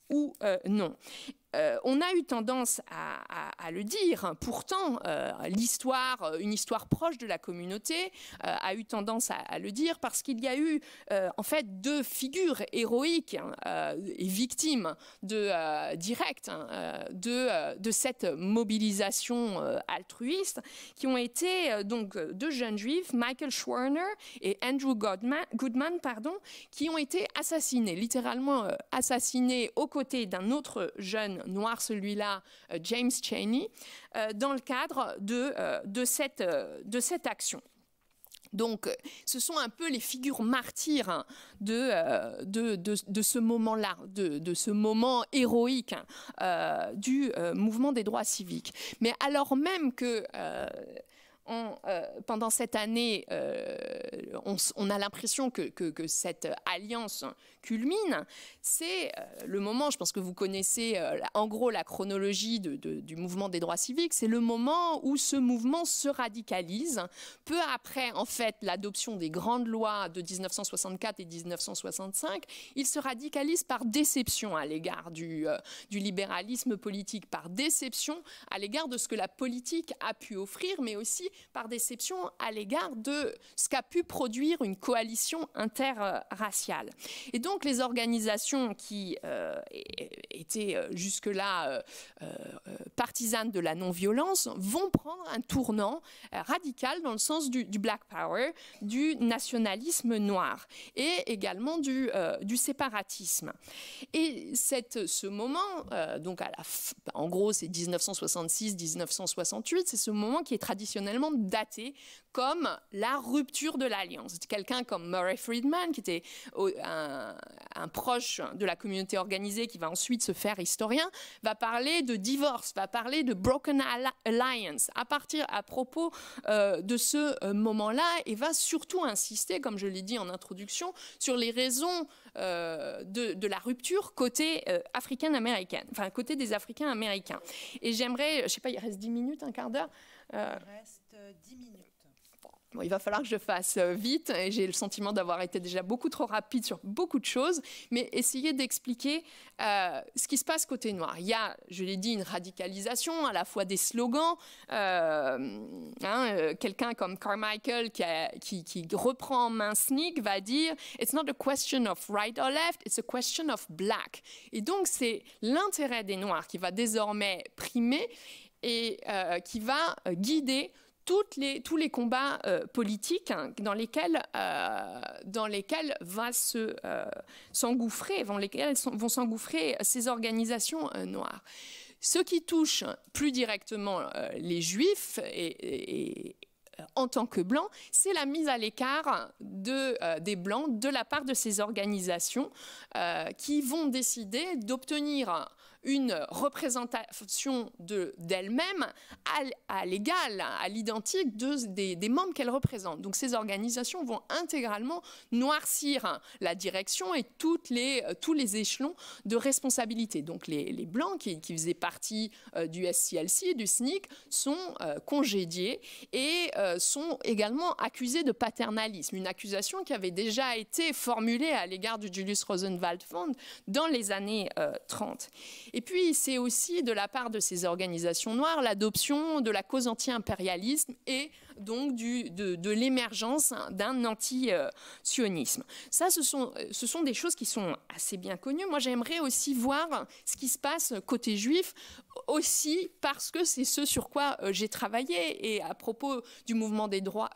ou non. On a eu tendance à le dire. Pourtant, une histoire proche de la communauté a eu tendance à le dire parce qu'il y a eu en fait deux figures héroïques et victimes directes de cette mobilisation altruiste qui ont été donc deux jeunes juifs, Michael Schwerner et Andrew Goodman, qui ont été assassinés, littéralement assassinés aux côtés d'un autre jeune noir, celui-là, James Chaney, dans le cadre de cette action. Donc, ce sont un peu les figures martyrs de ce moment-là, de ce moment héroïque du mouvement des droits civiques. Mais alors même que pendant cette année, on a l'impression que cette alliance culmine. C'est le moment, je pense que vous connaissez en gros la chronologie du mouvement des droits civiques, c'est le moment où ce mouvement se radicalise, peu après en fait l'adoption des grandes lois de 1964 et 1965, il se radicalise par déception à l'égard du libéralisme politique, par déception à l'égard de ce que la politique a pu offrir, mais aussi par déception à l'égard de ce qu'a pu produire une coalition interraciale. Et donc les organisations qui étaient jusque-là partisanes de la non-violence vont prendre un tournant radical dans le sens du Black Power, du nationalisme noir et également du séparatisme. Et ce moment, donc en gros c'est 1966-1968, c'est ce moment qui est traditionnellement généralement daté comme la rupture de l'alliance. Quelqu'un comme Murray Friedman, qui était un proche de la communauté organisée, qui va ensuite se faire historien, va parler de divorce, va parler de broken alliance à propos de ce moment-là, et va surtout insister, comme je l'ai dit en introduction, sur les raisons de la rupture côté africaine-américaine, enfin côté des Africains-américains. Et j'aimerais, je ne sais pas, il reste 10 minutes, un quart d'heure. Il reste 10 minutes. Bon, il va falloir que je fasse vite, et j'ai le sentiment d'avoir été déjà beaucoup trop rapide sur beaucoup de choses, mais essayer d'expliquer ce qui se passe côté noir. Il y a, je l'ai dit, une radicalisation, à la fois des slogans. Quelqu'un comme Carmichael qui reprend en main SNCC va dire « It's not a question of right or left, it's a question of black ». Et donc, c'est l'intérêt des Noirs qui va désormais primer et qui va guider tous les combats politiques dans lesquels vont s'engouffrer ces organisations noires. Ce qui touche plus directement les Juifs et en tant que blancs, c'est la mise à l'écart des Blancs de la part de ces organisations qui vont décider d'obtenir une représentation d'elles-mêmes à l'égal, à l'identique des membres qu'elles représentent. Donc ces organisations vont intégralement noircir la direction et tous les échelons de responsabilité. Donc les Blancs qui faisaient partie du SCLC, du SNCC, sont congédiés et sont également accusés de paternalisme, une accusation qui avait déjà été formulée à l'égard du Julius Rosenwald Fund dans les années 30. Et puis, c'est aussi de la part de ces organisations noires l'adoption de la cause anti-impérialisme et donc de l'émergence d'un anti-sionisme. Ça, ce sont des choses qui sont assez bien connues. Moi, j'aimerais aussi voir ce qui se passe côté juif, aussi parce que c'est ce sur quoi j'ai travaillé. Et à propos du mouvement des droits,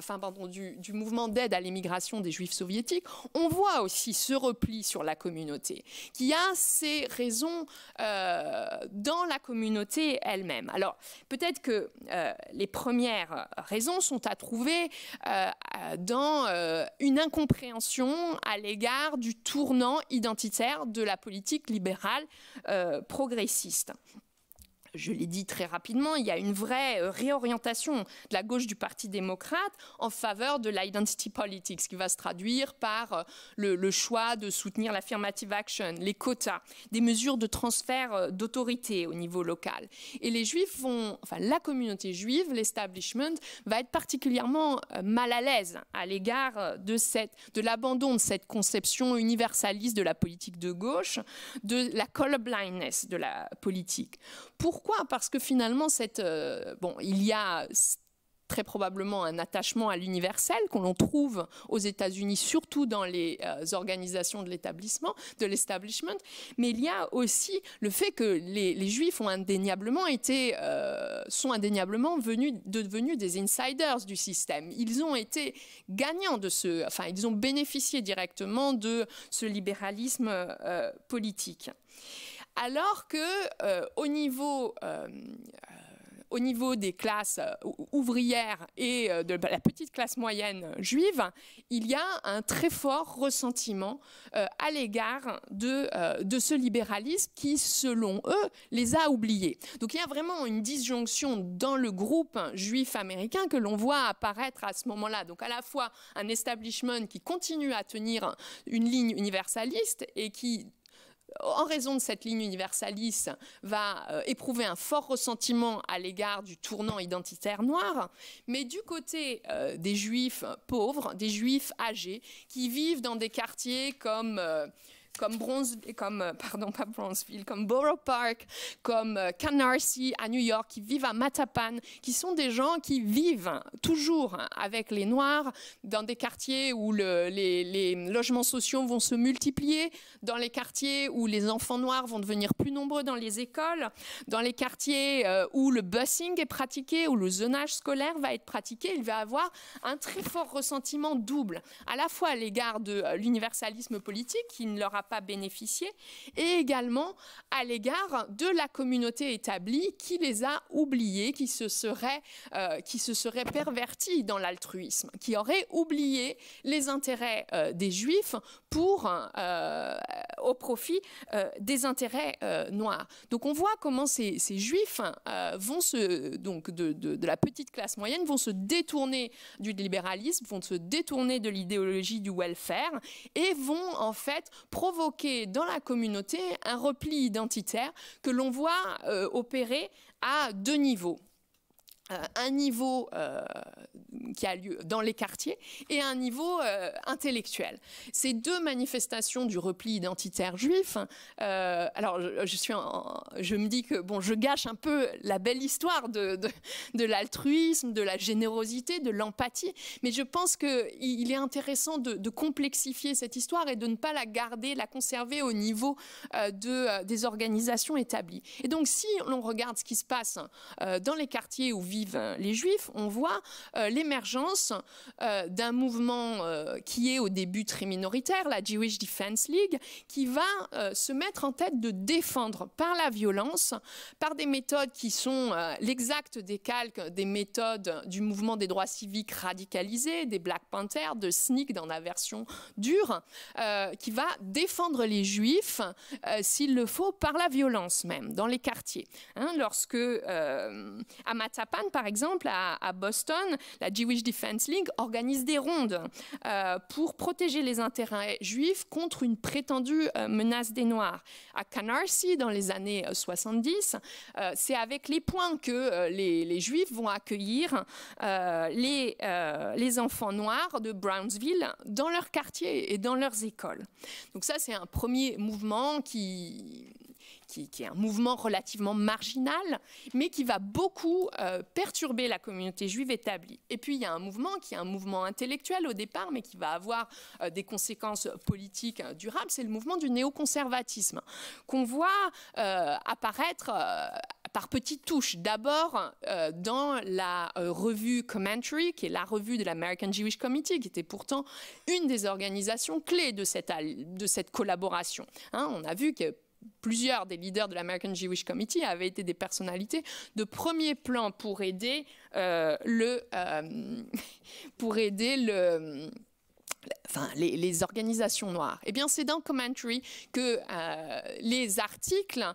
du mouvement d'aide à l'immigration des Juifs soviétiques, on voit aussi ce repli sur la communauté, qui a ses raisons dans la communauté elle-même. Alors, peut-être que les premières raisons sont à trouver dans une incompréhension à l'égard du tournant identitaire de la politique libérale progressiste. Je l'ai dit très rapidement, il y a une vraie réorientation de la gauche du Parti démocrate en faveur de l'identity politics, qui va se traduire par le choix de soutenir l'affirmative action, les quotas, des mesures de transfert d'autorité au niveau local. Et les Juifs la communauté juive, l'establishment, va être particulièrement mal à l'aise à l'égard de l'abandon de cette conception universaliste de la politique de gauche, de la colorblindness de la politique. Pourquoi ? Parce que finalement, il y a très probablement un attachement à l'universel qu'on l'on trouve aux États-Unis, surtout dans les organisations de l'establishment, mais il y a aussi le fait que les Juifs sont indéniablement devenus des insiders du système. Ils ont été gagnants ils ont bénéficié directement de ce libéralisme politique. Alors que au niveau des classes ouvrières et de la petite classe moyenne juive, il y a un très fort ressentiment à l'égard de ce libéralisme qui, selon eux, les a oubliés. Donc il y a vraiment une disjonction dans le groupe juif américain que l'on voit apparaître à ce moment-là. Donc à la fois un establishment qui continue à tenir une ligne universaliste et qui, en raison de cette ligne universaliste, va éprouver un fort ressentiment à l'égard du tournant identitaire noir, mais du côté des Juifs pauvres, des Juifs âgés, qui vivent dans des quartiers comme Borough Park, comme Canarsie à New York, qui vivent à Mattapan, qui sont des gens qui vivent toujours avec les Noirs dans des quartiers où les logements sociaux vont se multiplier, dans les quartiers où les enfants noirs vont devenir plus nombreux dans les écoles, dans les quartiers où le busing est pratiqué, où le zonage scolaire va être pratiqué. Il va avoir un très fort ressentiment double, à la fois à l'égard de l'universalisme politique qui ne leur a pas bénéficier, et également à l'égard de la communauté établie qui les a oubliés, qui se serait pervertie dans l'altruisme, qui aurait oublié les intérêts des Juifs au profit des intérêts noirs. Donc on voit comment ces Juifs donc de la petite classe moyenne vont se détourner du libéralisme, vont se détourner de l'idéologie du welfare et vont en fait provoquer dans la communauté un repli identitaire que l'on voit opérer à deux niveaux. Un niveau qui a lieu dans les quartiers et un niveau intellectuel. Ces deux manifestations du repli identitaire juif, alors je me dis que bon, je gâche un peu la belle histoire de l'altruisme, de la générosité, de l'empathie, mais je pense qu'il est intéressant de complexifier cette histoire et de ne pas la conserver au niveau des organisations établies. Et donc si l'on regarde ce qui se passe dans les quartiers où vivent les Juifs, on voit l'émergence d'un mouvement qui est au début très minoritaire, la Jewish Defense League, qui va se mettre en tête de défendre par la violence, par des méthodes qui sont l'exact décalque des méthodes du mouvement des droits civiques radicalisés, des Black Panthers, de SNCC dans la version dure, qui va défendre les Juifs, s'il le faut, par la violence même, dans les quartiers. Lorsque à Mattapan, par exemple, à Boston, la Jewish Defense League organise des rondes pour protéger les intérêts juifs contre une prétendue menace des Noirs. À Canarsie, dans les années 70, c'est avec les poings que les Juifs vont accueillir les enfants noirs de Brownsville dans leur quartier et dans leurs écoles. Donc ça, c'est un premier mouvement qui est un mouvement relativement marginal, mais qui va beaucoup perturber la communauté juive établie. Et puis, il y a un mouvement qui est un mouvement intellectuel au départ, mais qui va avoir des conséquences politiques durables, c'est le mouvement du néoconservatisme, qu'on voit apparaître par petites touches. D'abord, dans la revue Commentary, qui est la revue de l'American Jewish Committee, qui était pourtant une des organisations clés de cette collaboration. On a vu que plusieurs des leaders de l'American Jewish Committee avaient été des personnalités de premier plan pour aider les organisations noires. Eh bien, c'est dans Commentary que les articles,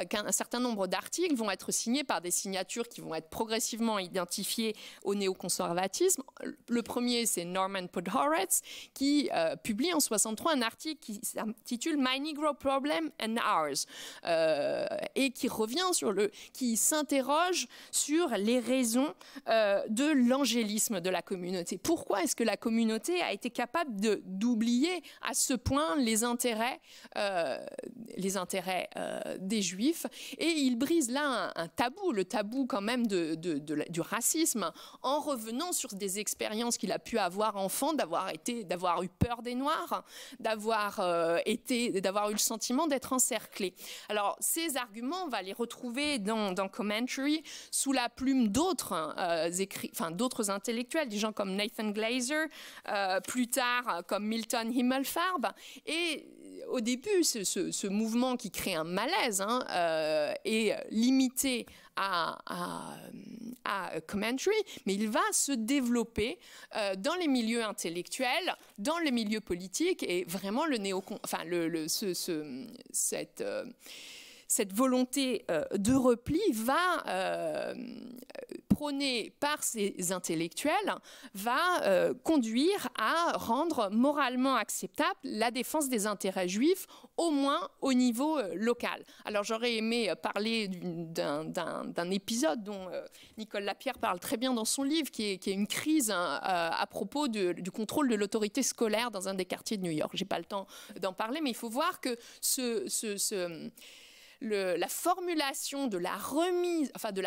qu'un certain nombre d'articles vont être signés par des signatures qui vont être progressivement identifiées au néoconservatisme. Le premier, c'est Norman Podhoretz, qui publie en 63 un article qui s'intitule My Negro Problem and Ours, et qui s'interroge sur les raisons de l'angélisme de la communauté. Pourquoi est-ce que la communauté a été capable d'oublier à ce point les intérêts des Juifs, et il brise là un tabou, le tabou quand même du racisme, en revenant sur des expériences qu'il a pu avoir enfant, d'avoir eu peur des Noirs, d'avoir eu le sentiment d'être encerclé. Alors ces arguments, on va les retrouver dans Commentary sous la plume d'autres intellectuels, des gens comme Nathan Glazer, plus tard comme Milton Himmelfarb. Et au début, ce mouvement qui crée un malaise est limité à Commentary, mais il va se développer dans les milieux intellectuels, dans les milieux politiques, et vraiment cette volonté de repli va, prônée par ces intellectuels, va conduire à rendre moralement acceptable la défense des intérêts juifs, au moins au niveau local. Alors j'aurais aimé parler d'un épisode dont Nicole Lapierre parle très bien dans son livre, qui est une crise à propos du contrôle de l'autorité scolaire dans un des quartiers de New York. Je n'ai pas le temps d'en parler, mais il faut voir que la formulation de la remise, enfin de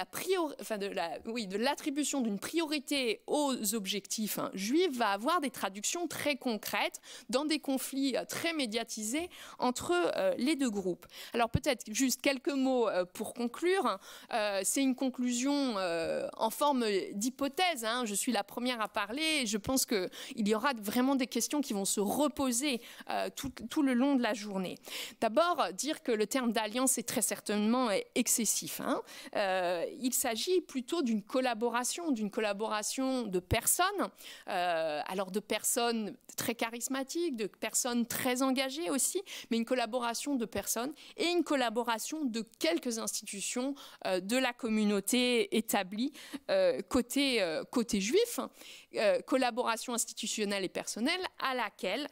l'attribution d'une priorité aux objectifs juifs va avoir des traductions très concrètes dans des conflits très médiatisés entre les deux groupes. Alors peut-être juste quelques mots pour conclure. C'est une conclusion en forme d'hypothèse. Je suis la première à parler. Je pense qu'il y aura vraiment des questions qui vont se reposer tout le long de la journée. D'abord, dire que le terme d'alliance est très certainement excessif. Il s'agit plutôt d'une collaboration de personnes, alors de personnes très charismatiques, de personnes très engagées aussi, mais une collaboration de personnes et une collaboration de quelques institutions de la communauté établie côté juif, collaboration institutionnelle et personnelle à laquelle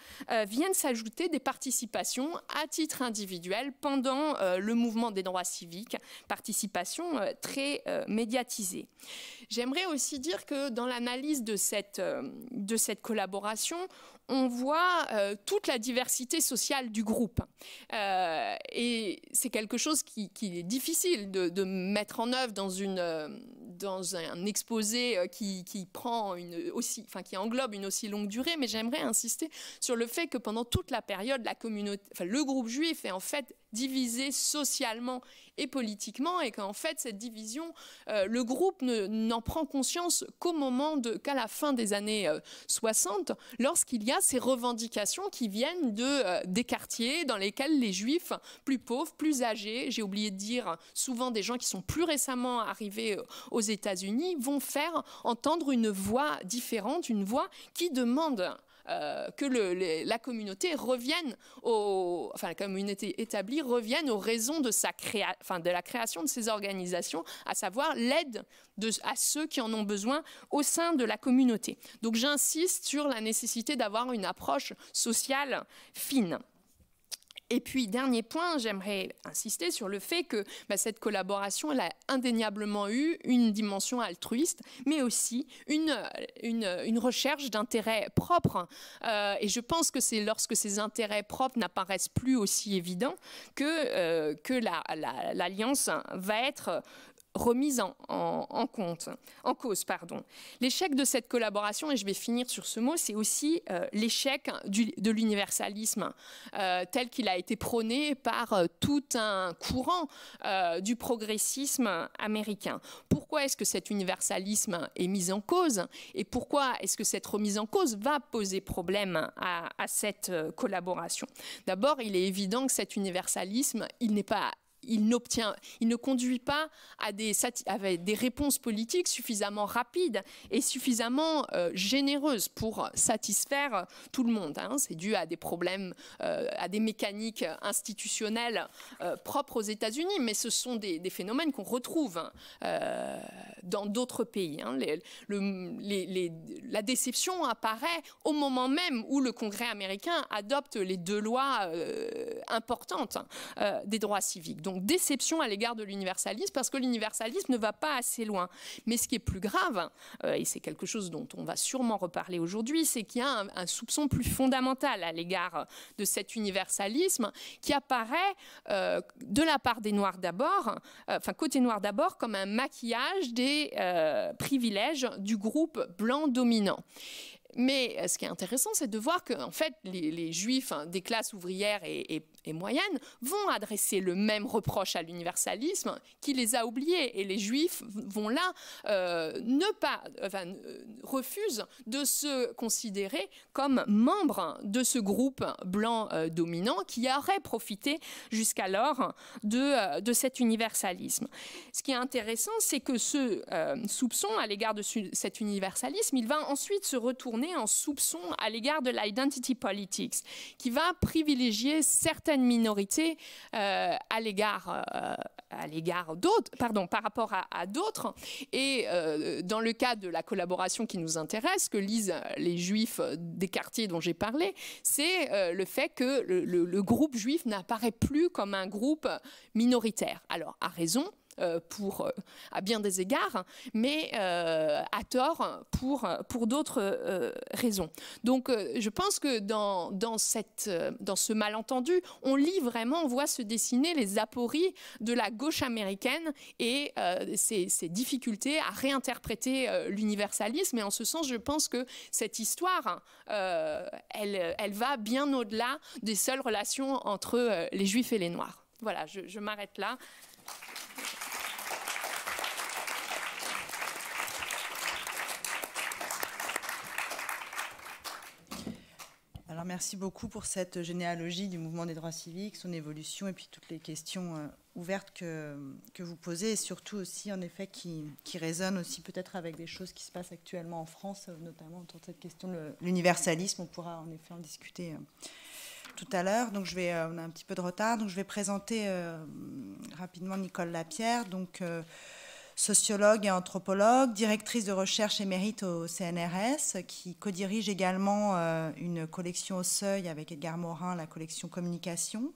viennent s'ajouter des participations à titre individuel pendant le mouvement des droits civiques, participation très médiatisée. J'aimerais aussi dire que dans l'analyse de cette collaboration, on voit toute la diversité sociale du groupe. Et c'est quelque chose qui est difficile de mettre en œuvre dans un exposé qui englobe une aussi longue durée, mais j'aimerais insister sur le fait que pendant toute la période, le groupe juif est en fait divisé socialement et politiquement, et qu'en fait cette division, le groupe n'en prend conscience qu'à la fin des années 60, lorsqu'il y a ces revendications qui viennent des quartiers dans lesquels les juifs plus pauvres, plus âgés, j'ai oublié de dire souvent des gens qui sont plus récemment arrivés aux États-Unis, vont faire entendre une voix différente, une voix qui demande que la communauté revienne la communauté établie revienne aux raisons de la création de ces organisations, à savoir l'aide à ceux qui en ont besoin au sein de la communauté. Donc j'insiste sur la nécessité d'avoir une approche sociale fine. Et puis, dernier point, j'aimerais insister sur le fait que cette collaboration, elle a indéniablement eu une dimension altruiste, mais aussi une recherche d'intérêts propres. Et je pense que c'est lorsque ces intérêts propres n'apparaissent plus aussi évidents que l'alliance va être remise en cause. L'échec de cette collaboration, et je vais finir sur ce mot, c'est aussi l'échec de l'universalisme tel qu'il a été prôné par tout un courant du progressisme américain. Pourquoi est-ce que cet universalisme est mis en cause et pourquoi est-ce que cette remise en cause va poser problème à cette collaboration? D'abord, il est évident que cet universalisme, il ne conduit pas à des réponses politiques suffisamment rapides et suffisamment généreuses pour satisfaire tout le monde. C'est dû à des problèmes, à des mécaniques institutionnelles propres aux États-Unis, mais ce sont des phénomènes qu'on retrouve dans d'autres pays. La déception apparaît au moment même où le Congrès américain adopte les 2 lois importantes des droits civiques. Donc déception à l'égard de l'universalisme parce que l'universalisme ne va pas assez loin. Mais ce qui est plus grave, et c'est quelque chose dont on va sûrement reparler aujourd'hui, c'est qu'il y a un soupçon plus fondamental à l'égard de cet universalisme qui apparaît de la part des Noirs d'abord, côté noir d'abord, comme un maquillage des privilèges du groupe blanc dominant. Mais ce qui est intéressant, c'est de voir que en fait, les Juifs des classes ouvrières et moyennes vont adresser le même reproche à l'universalisme qui les a oubliés. Et les Juifs vont là refusent de se considérer comme membres de ce groupe blanc dominant qui aurait profité jusqu'alors de cet universalisme. Ce qui est intéressant, c'est que ce soupçon à l'égard de cet universalisme, il va ensuite se retourner en soupçon à l'égard de l'identity politics, qui va privilégier certaines minorités à l'égard d'autres, par rapport à d'autres. Et dans le cas de la collaboration qui nous intéresse, que lisent les Juifs des quartiers dont j'ai parlé, c'est le fait que le groupe juif n'apparaît plus comme un groupe minoritaire. Alors, à raison, à bien des égards, mais à tort pour d'autres raisons. Donc je pense que dans ce malentendu, on lit vraiment, on voit se dessiner les apories de la gauche américaine et ses difficultés à réinterpréter l'universalisme. Et en ce sens, je pense que cette histoire, elle va bien au-delà des seules relations entre les Juifs et les Noirs. Voilà, je m'arrête là. Alors merci beaucoup pour cette généalogie du mouvement des droits civiques, son évolution et puis toutes les questions ouvertes que vous posez et surtout aussi en effet qui résonnent aussi peut-être avec des choses qui se passent actuellement en France, notamment autour de cette question de l'universalisme. On pourra en effet en discuter tout à l'heure. Donc on a un petit peu de retard, donc je vais présenter rapidement Nicole Lapierre, donc sociologue et anthropologue, directrice de recherche émérite au CNRS, qui co-dirige également une collection au Seuil avec Edgar Morin, la collection Communication,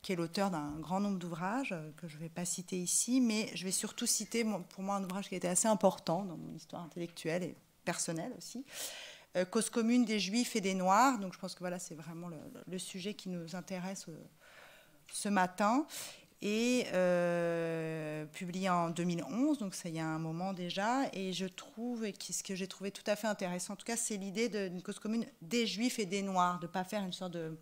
qui est l'auteur d'un grand nombre d'ouvrages que je ne vais pas citer ici, mais je vais surtout citer pour moi un ouvrage qui a été assez important dans mon histoire intellectuelle et personnelle aussi, Cause commune des Juifs et des Noirs. Donc je pense que voilà, c'est vraiment le sujet qui nous intéresse ce matin. Et publié en 2011, donc ça y a un moment déjà, et je trouve, et ce que j'ai trouvé tout à fait intéressant, en tout cas, c'est l'idée d'une cause commune des Juifs et des Noirs, de ne pas faire une sorte de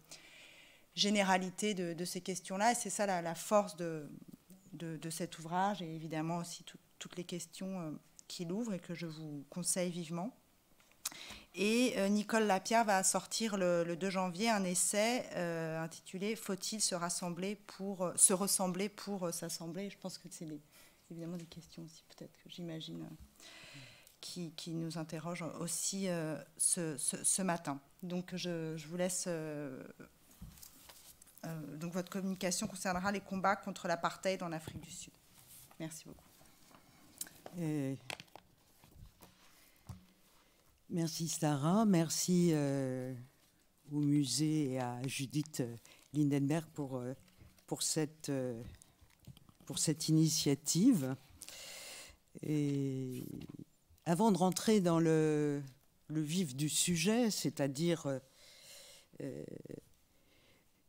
généralité de ces questions-là, et c'est ça la force de cet ouvrage, et évidemment aussi toutes les questions qu'il ouvre et que je vous conseille vivement. Et Nicole Lapierre va sortir le 2 janvier un essai intitulé « Faut-il se ressembler pour s'assembler ?» Je pense que c'est évidemment des questions aussi, peut-être que j'imagine, qui nous interrogent aussi ce matin. Donc je vous laisse... donc votre communication concernera les combats contre l'apartheid en Afrique du Sud. Merci beaucoup. Merci Sarah, merci au musée et à Judith Lindenberg pour cette initiative. Et avant de rentrer dans le vif du sujet, c'est-à-dire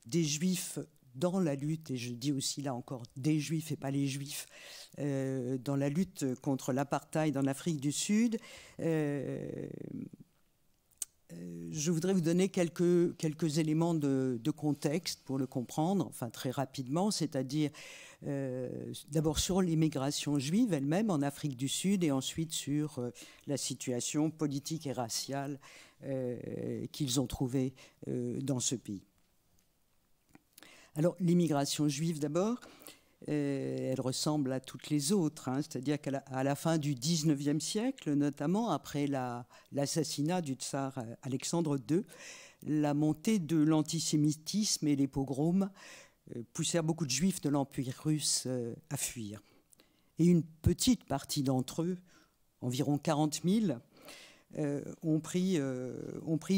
des Juifs dans la lutte, et je dis aussi là encore des Juifs et pas les Juifs, dans la lutte contre l'apartheid en Afrique du Sud, je voudrais vous donner quelques éléments de contexte pour le comprendre, enfin très rapidement, c'est-à-dire d'abord sur l'immigration juive elle-même en Afrique du Sud et ensuite sur la situation politique et raciale qu'ils ont trouvée dans ce pays. Alors, l'immigration juive, d'abord, elle ressemble à toutes les autres, hein, c'est-à-dire qu'à la fin du XIXe siècle, notamment après l'assassinat du tsar Alexandre II, la montée de l'antisémitisme et les pogroms poussèrent beaucoup de juifs de l'Empire russe à fuir. Et une petite partie d'entre eux, environ 40 000, ont pris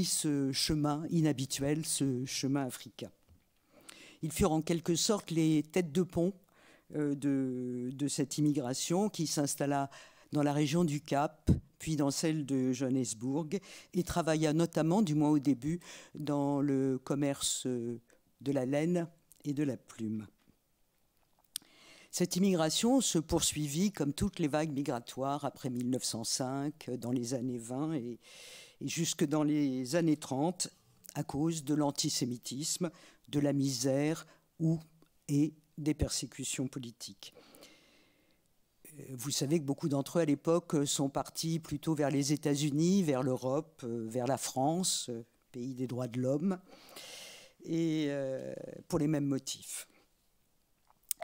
ce chemin inhabituel, ce chemin africain. Ils furent en quelque sorte les têtes de pont de cette immigration qui s'installa dans la région du Cap, puis dans celle de Johannesburg, et travailla notamment, du moins au début, dans le commerce de la laine et de la plume. Cette immigration se poursuivit comme toutes les vagues migratoires après 1905, dans les années 20 et jusque dans les années 30, à cause de l'antisémitisme, de la misère et des persécutions politiques. Vous savez que beaucoup d'entre eux, à l'époque, sont partis plutôt vers les États-Unis, vers l'Europe, vers la France, pays des droits de l'homme, et pour les mêmes motifs.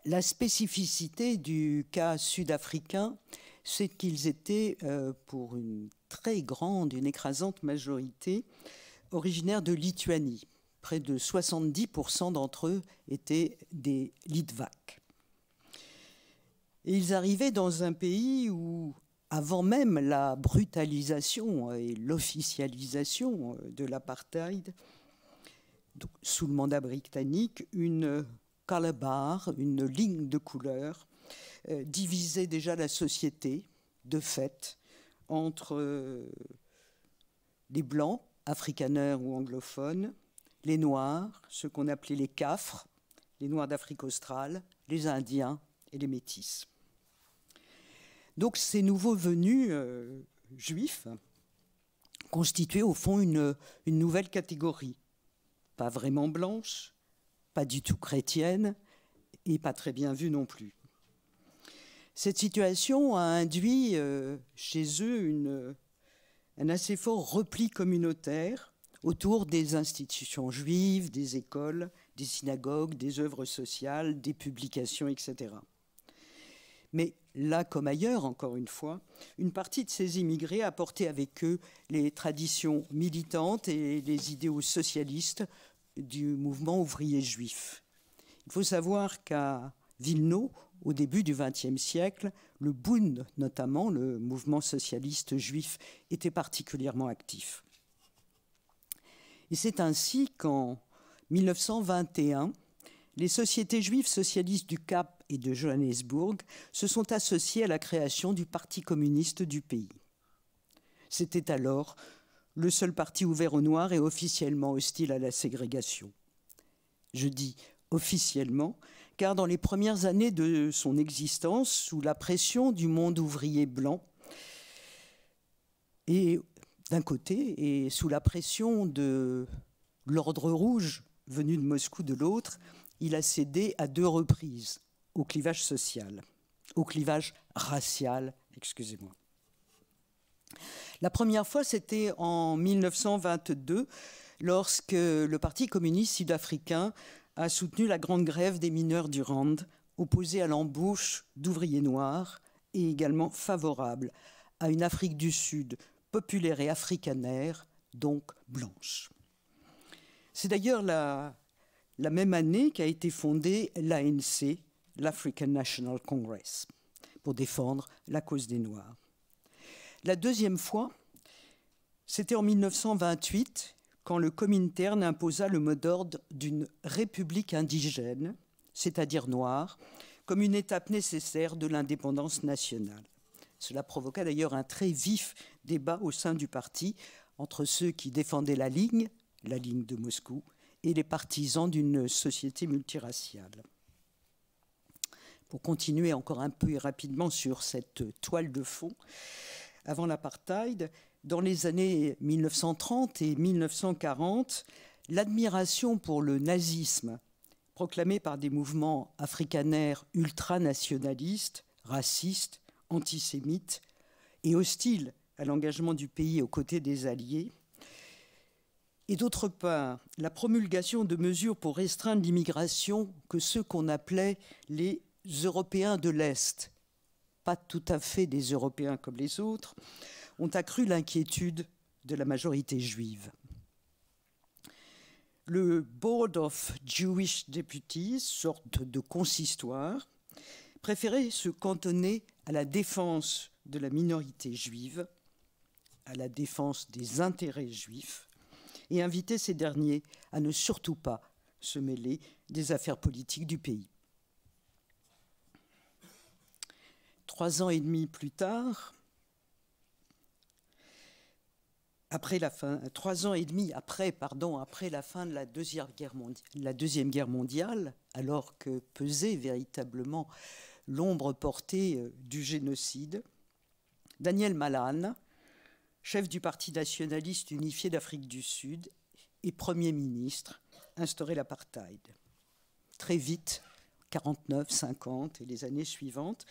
La spécificité du cas sud-africain, c'est qu'ils étaient, pour une très grande, une écrasante majorité, originaires de Lituanie. Près de 70% d'entre eux étaient des Litvaks. Et ils arrivaient dans un pays où, avant même la brutalisation et l'officialisation de l'apartheid, sous le mandat britannique, une color bar, une ligne de couleur, divisait déjà la société, de fait, entre les Blancs, afrikaners ou anglophones, les Noirs, ceux qu'on appelait les Cafres, les Noirs d'Afrique australe, les Indiens et les Métis. Donc ces nouveaux venus juifs constituaient au fond une nouvelle catégorie, pas vraiment blanche, pas du tout chrétienne et pas très bien vue non plus. Cette situation a induit chez eux un assez fort repli communautaire autour des institutions juives, des écoles, des synagogues, des œuvres sociales, des publications, etc. Mais là comme ailleurs, encore une fois, une partie de ces immigrés apportait avec eux les traditions militantes et les idéaux socialistes du mouvement ouvrier juif. Il faut savoir qu'à Wilno, au début du XXe siècle, le Bund, notamment, le mouvement socialiste juif, était particulièrement actif. Et c'est ainsi qu'en 1921, les sociétés juives socialistes du Cap et de Johannesburg se sont associées à la création du Parti communiste du pays. C'était alors le seul parti ouvert aux Noirs et officiellement hostile à la ségrégation. Je dis officiellement, car dans les premières années de son existence, sous la pression du monde ouvrier blanc, et d'un côté, et sous la pression de l'ordre rouge venu de Moscou de l'autre, il a cédé à 2 reprises au clivage social, au clivage racial, excusez-moi. La première fois, c'était en 1922, lorsque le Parti communiste sud-africain a soutenu la grande grève des mineurs du Rand, opposée à l'embauche d'ouvriers noirs et également favorable à une Afrique du Sud populaire et africanaire, donc blanche. C'est d'ailleurs la même année qu'a été fondée l'ANC, l'African National Congress, pour défendre la cause des Noirs. La deuxième fois, c'était en 1928, quand le Comintern imposa le mot d'ordre d'une république indigène, c'est-à-dire noire, comme une étape nécessaire de l'indépendance nationale. Cela provoqua d'ailleurs un très vif débat au sein du parti entre ceux qui défendaient la ligne de Moscou, et les partisans d'une société multiraciale. Pour continuer encore un peu et rapidement sur cette toile de fond, avant l'apartheid, dans les années 1930 et 1940, l'admiration pour le nazisme, proclamée par des mouvements africanaires ultranationalistes, racistes, antisémites et hostiles à l'engagement du pays aux côtés des Alliés, et d'autre part, la promulgation de mesures pour restreindre l'immigration que ceux qu'on appelait les Européens de l'Est, pas tout à fait des Européens comme les autres, ont accru l'inquiétude de la majorité juive. Le Board of Jewish Deputies, sorte de consistoire, préférait se cantonner à la défense de la minorité juive, à la défense des intérêts juifs, et inviter ces derniers à ne surtout pas se mêler des affaires politiques du pays. 3 ans et demi plus tard, après la fin de la Deuxième Guerre mondiale, alors que pesait véritablement l'ombre portée du génocide, Daniel Malan, chef du Parti nationaliste unifié d'Afrique du Sud et Premier ministre, instaurait l'apartheid. Très vite, 49, 50 et les années suivantes,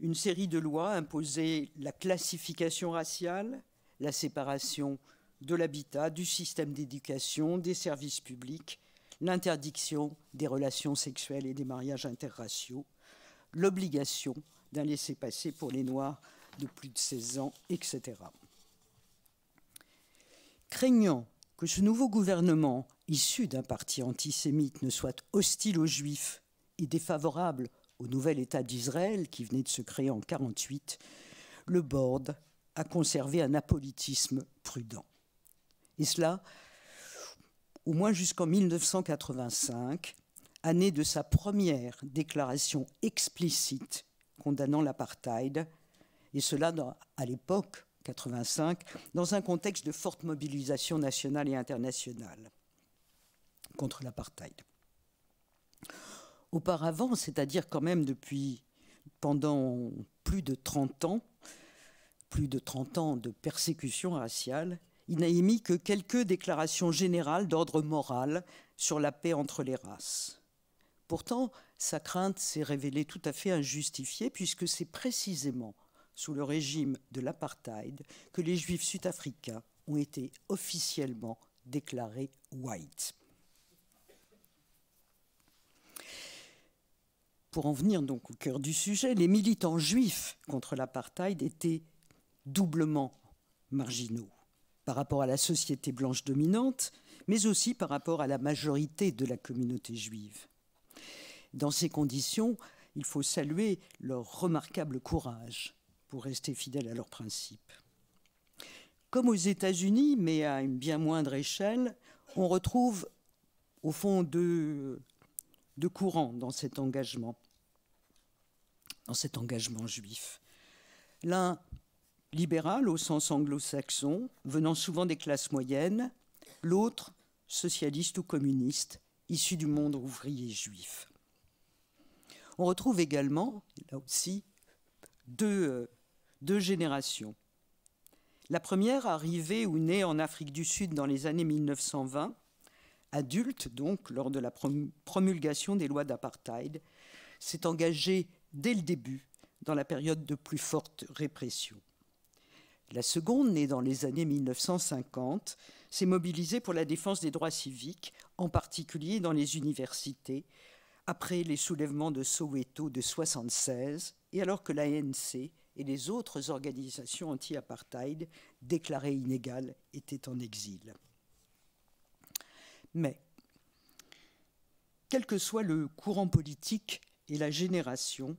une série de lois imposait la classification raciale, la séparation de l'habitat, du système d'éducation, des services publics, l'interdiction des relations sexuelles et des mariages interraciaux, l'obligation d'un laissez-passer pour les Noirs de plus de 16 ans, etc. Craignant que ce nouveau gouvernement, issu d'un parti antisémite, ne soit hostile aux Juifs et défavorable au nouvel État d'Israël qui venait de se créer en 1948, le board a conservé un apolitisme prudent. Et cela, au moins jusqu'en 1985, année de sa première déclaration explicite condamnant l'apartheid, et cela à l'époque, 85, dans un contexte de forte mobilisation nationale et internationale contre l'apartheid. Auparavant, c'est-à-dire quand même pendant plus de 30 ans de persécution raciale, il n'a émis que quelques déclarations générales d'ordre moral sur la paix entre les races. Pourtant, sa crainte s'est révélée tout à fait injustifiée, puisque c'est précisément sous le régime de l'apartheid que les Juifs sud-africains ont été officiellement déclarés white. Pour en venir donc au cœur du sujet, les militants juifs contre l'apartheid étaient doublement marginaux par rapport à la société blanche dominante, mais aussi par rapport à la majorité de la communauté juive. Dans ces conditions, il faut saluer leur remarquable courage pour rester fidèles à leurs principes. Comme aux États-Unis, mais à une bien moindre échelle, on retrouve au fond deux courants dans cet engagement juif. L'un libéral au sens anglo-saxon, venant souvent des classes moyennes, l'autre socialiste ou communiste, issu du monde ouvrier juif. On retrouve également, là aussi, deux générations. La première, arrivée ou née en Afrique du Sud dans les années 1920, adulte donc, lors de la promulgation des lois d'apartheid, s'est engagée dès le début dans la période de plus forte répression. La seconde, née dans les années 1950, s'est mobilisée pour la défense des droits civiques, en particulier dans les universités, après les soulèvements de Soweto de 1976, et alors que l'ANC et les autres organisations anti-apartheid, déclarées inégales, étaient en exil. Mais, quel que soit le courant politique et la génération,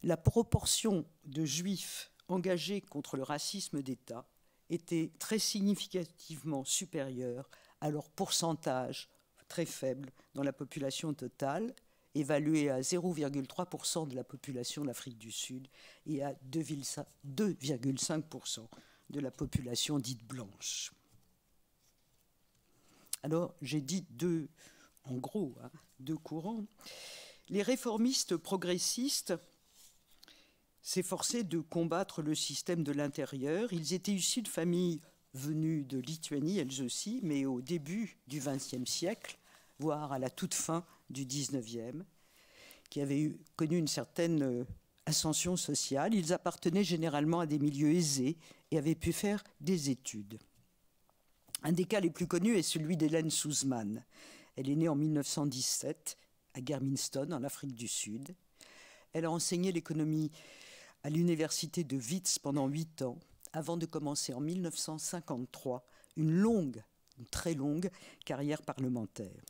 la proportion de juifs engagés contre le racisme d'État était très significativement supérieure à leur pourcentage très faible dans la population totale, évaluée à 0,3% de la population d'Afrique du Sud et à 2,5% de la population dite blanche. Alors, j'ai dit deux courants. Les réformistes progressistes s'efforçaient de combattre le système de l'intérieur. Ils étaient issus de familles venues de Lituanie, elles aussi, mais au début du XXe siècle, voire à la toute fin du XIXe, qui avaient connu une certaine ascension sociale. Ils appartenaient généralement à des milieux aisés et avaient pu faire des études. Un des cas les plus connus est celui d'Hélène Suzman. Elle est née en 1917 à Germiston, en Afrique du Sud. Elle a enseigné l'économie à l'université de Wits pendant 8 ans, avant de commencer en 1953 une très longue carrière parlementaire.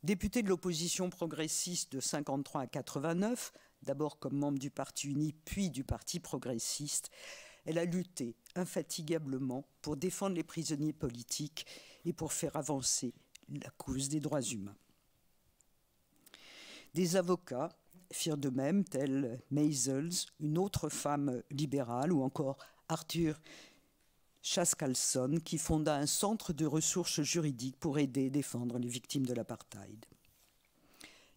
Députée de l'opposition progressiste de 1953 à 1989, d'abord comme membre du Parti uni, puis du Parti progressiste, elle a lutté infatigablement pour défendre les prisonniers politiques et pour faire avancer la cause des droits humains. Des avocats firent de même, tels Maisels, une autre femme libérale, ou encore Arthur Chaskalson, qui fonda un centre de ressources juridiques pour aider et défendre les victimes de l'apartheid.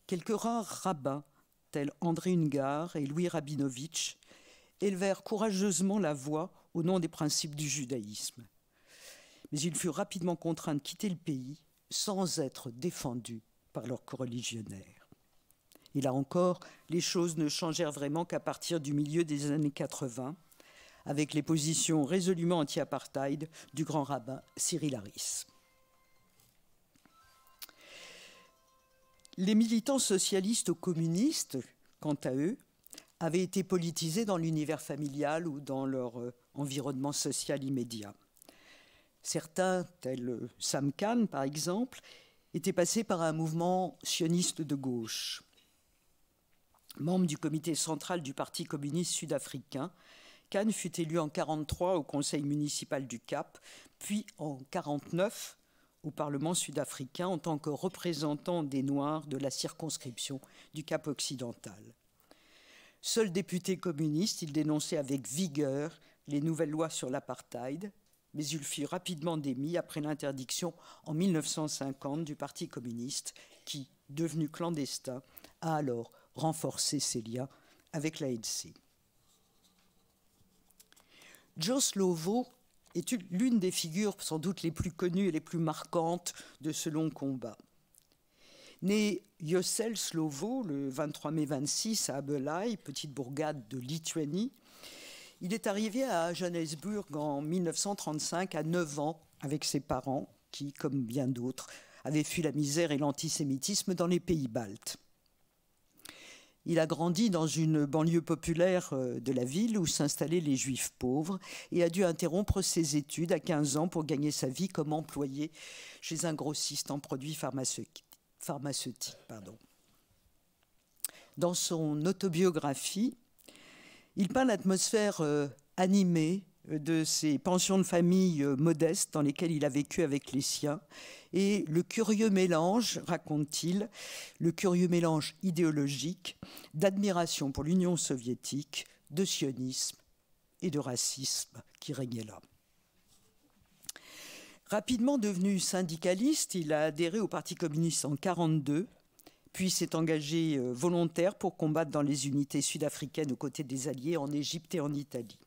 Quelques rares rabbins, tels André Ungar et Louis Rabinovitch, élevèrent courageusement la voix au nom des principes du judaïsme. Mais ils furent rapidement contraints de quitter le pays sans être défendus par leurs coreligionnaires. Et là encore, les choses ne changèrent vraiment qu'à partir du milieu des années 80, avec les positions résolument anti-apartheid du grand rabbin Cyril Harris. Les militants socialistes ou communistes, quant à eux, avaient été politisés dans l'univers familial ou dans leur environnement social immédiat. Certains, tels Sam Khan par exemple, étaient passés par un mouvement sioniste de gauche. Membre du comité central du Parti communiste sud-africain, Khan fut élu en 1943 au conseil municipal du Cap, puis en 1949 au Parlement sud-africain en tant que représentant des Noirs de la circonscription du Cap occidental. Seul député communiste, il dénonçait avec vigueur les nouvelles lois sur l'apartheid, mais il fut rapidement démis après l'interdiction en 1950 du Parti communiste qui, devenu clandestin, a alors renforcé ses liens avec l'ANC. Joe Slovo est l'une des figures sans doute les plus connues et les plus marquantes de ce long combat. Né Jošel Slovo le 23 mai 26 à Abelai, petite bourgade de Lituanie, il est arrivé à Johannesburg en 1935 à 9 ans avec ses parents qui, comme bien d'autres, avaient fui la misère et l'antisémitisme dans les pays baltes. Il a grandi dans une banlieue populaire de la ville où s'installaient les juifs pauvres et a dû interrompre ses études à 15 ans pour gagner sa vie comme employé chez un grossiste en produits pharmaceutiques. Dans son autobiographie, il peint l'atmosphère animée de ces pensions de famille modestes dans lesquelles il a vécu avec les siens et le curieux mélange, raconte-t-il, le curieux mélange idéologique d'admiration pour l'Union soviétique, de sionisme et de racisme qui régnait là. Rapidement devenu syndicaliste, il a adhéré au Parti communiste en 1942, puis s'est engagé volontaire pour combattre dans les unités sud-africaines aux côtés des Alliés en Égypte et en Italie.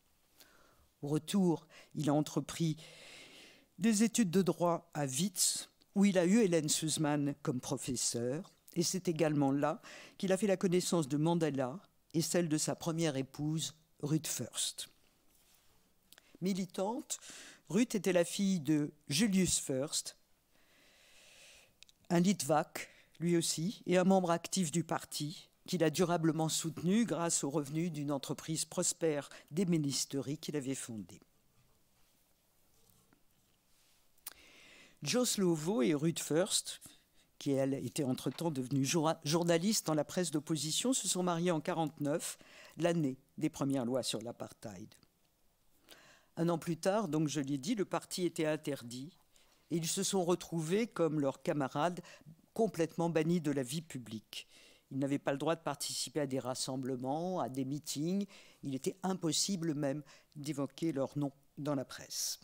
Au retour, il a entrepris des études de droit à Wits, où il a eu Hélène Suzman comme professeur, et c'est également là qu'il a fait la connaissance de Mandela et celle de sa première épouse, Ruth First. Militante, Ruth était la fille de Julius First, un Litvak, lui aussi, et un membre actif du parti, qu'il a durablement soutenu grâce aux revenus d'une entreprise prospère d'ébénisterie qu'il avait fondée. Joe Slovo et Ruth First, qui elle était entre-temps devenue journaliste dans la presse d'opposition, se sont mariés en 1949, l'année des premières lois sur l'apartheid. Un an plus tard, donc je l'ai dit, le parti était interdit et ils se sont retrouvés, comme leurs camarades, complètement bannis de la vie publique. Ils n'avaient pas le droit de participer à des rassemblements, à des meetings. Il était impossible même d'évoquer leur nom dans la presse.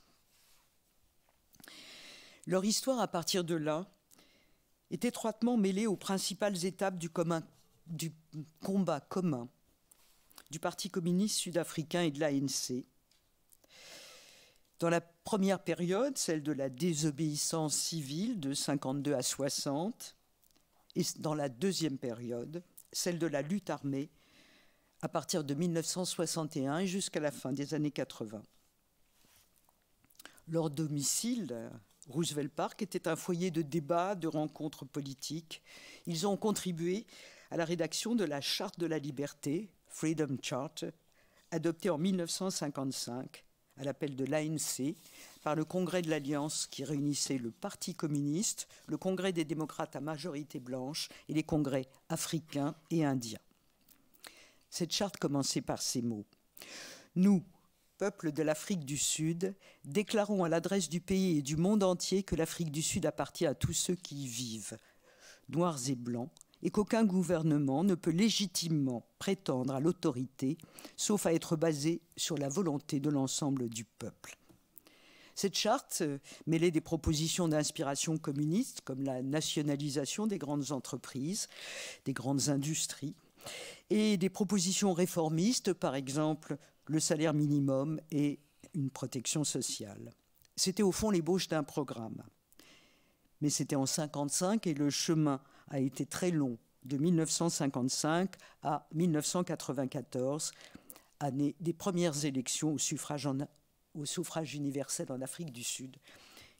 Leur histoire, à partir de là, est étroitement mêlée aux principales étapes du combat commun du Parti communiste sud-africain et de l'ANC. Dans la première période, celle de la désobéissance civile de 52 à 60, et dans la deuxième période, celle de la lutte armée à partir de 1961 et jusqu'à la fin des années 80. Leur domicile, Roosevelt Park, était un foyer de débats, de rencontres politiques. Ils ont contribué à la rédaction de la Charte de la liberté, Freedom Charter, adoptée en 1955 à l'appel de l'ANC par le Congrès de l'Alliance qui réunissait le Parti communiste, le Congrès des démocrates à majorité blanche et les congrès africains et indiens. Cette charte commençait par ces mots. « Nous, peuple de l'Afrique du Sud, déclarons à l'adresse du pays et du monde entier que l'Afrique du Sud appartient à tous ceux qui y vivent, noirs et blancs, et qu'aucun gouvernement ne peut légitimement prétendre à l'autorité, sauf à être basé sur la volonté de l'ensemble du peuple. » Cette charte mêlait des propositions d'inspiration communiste, comme la nationalisation des grandes entreprises, des grandes industries, et des propositions réformistes, par exemple le salaire minimum et une protection sociale. C'était au fond l'ébauche d'un programme. Mais c'était en 1955 et le chemin a été très long, de 1955 à 1994, année des premières élections au suffrage universel en Afrique du Sud,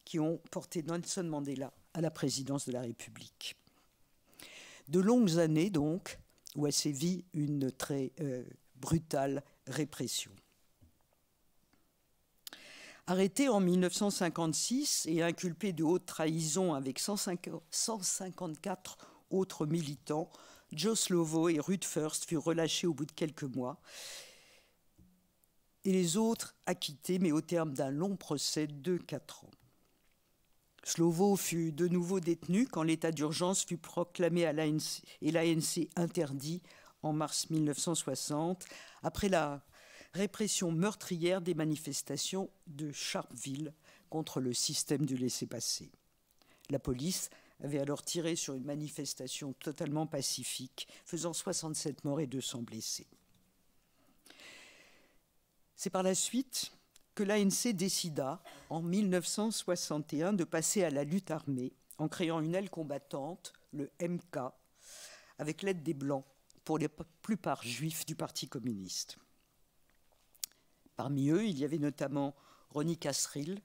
qui ont porté Nelson Mandela à la présidence de la République. De longues années, donc, où a sévi une très brutale répression. Arrêté en 1956 et inculpé de haute trahison avec 154 autres militants, Joe Slovo et Ruth First furent relâchés au bout de quelques mois et les autres acquittés, mais au terme d'un long procès de 4 ans. Slovo fut de nouveau détenu quand l'état d'urgence fut proclamé à l'ANC et l'ANC interdit en mars 1960, après la répression meurtrière des manifestations de Sharpeville contre le système du laissez-passer. La police avait alors tiré sur une manifestation totalement pacifique, faisant 67 morts et 200 blessés. C'est par la suite que l'ANC décida, en 1961, de passer à la lutte armée en créant une aile combattante, le MK, avec l'aide des Blancs, pour la plupart juifs du Parti communiste. Parmi eux, il y avait notamment Ronnie Kasrils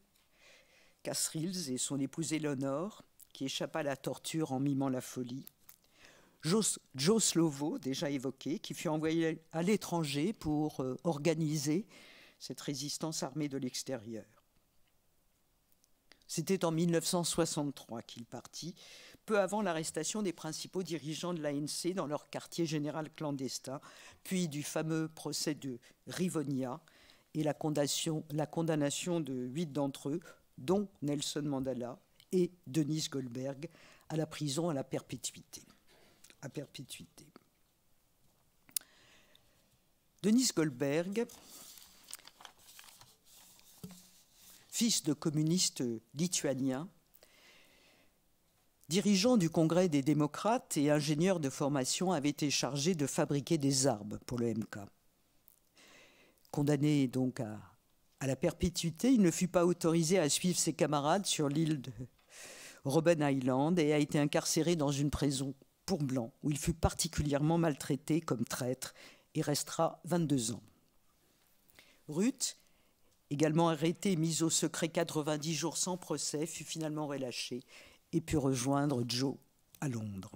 et son épouse Eleonore, qui échappa à la torture en mimant la folie. Joe Slovo, déjà évoqué, qui fut envoyé à l'étranger pour organiser cette résistance armée de l'extérieur. C'était en 1963 qu'il partit, peu avant l'arrestation des principaux dirigeants de l'ANC dans leur quartier général clandestin, puis du fameux procès de Rivonia et la condamnation de 8 d'entre eux, dont Nelson Mandela et Denis Goldberg, à la prison à perpétuité. Denis Goldberg, fils de communistes lituaniens, dirigeant du Congrès des démocrates et ingénieur de formation, avait été chargé de fabriquer des armes pour le MK. Condamné donc à la perpétuité, il ne fut pas autorisé à suivre ses camarades sur l'île de Robben Island et a été incarcéré dans une prison pour blancs, où il fut particulièrement maltraité comme traître et restera 22 ans. Ruth, également arrêté et mis au secret 90 jours sans procès, fut finalement relâché et put rejoindre Joe à Londres.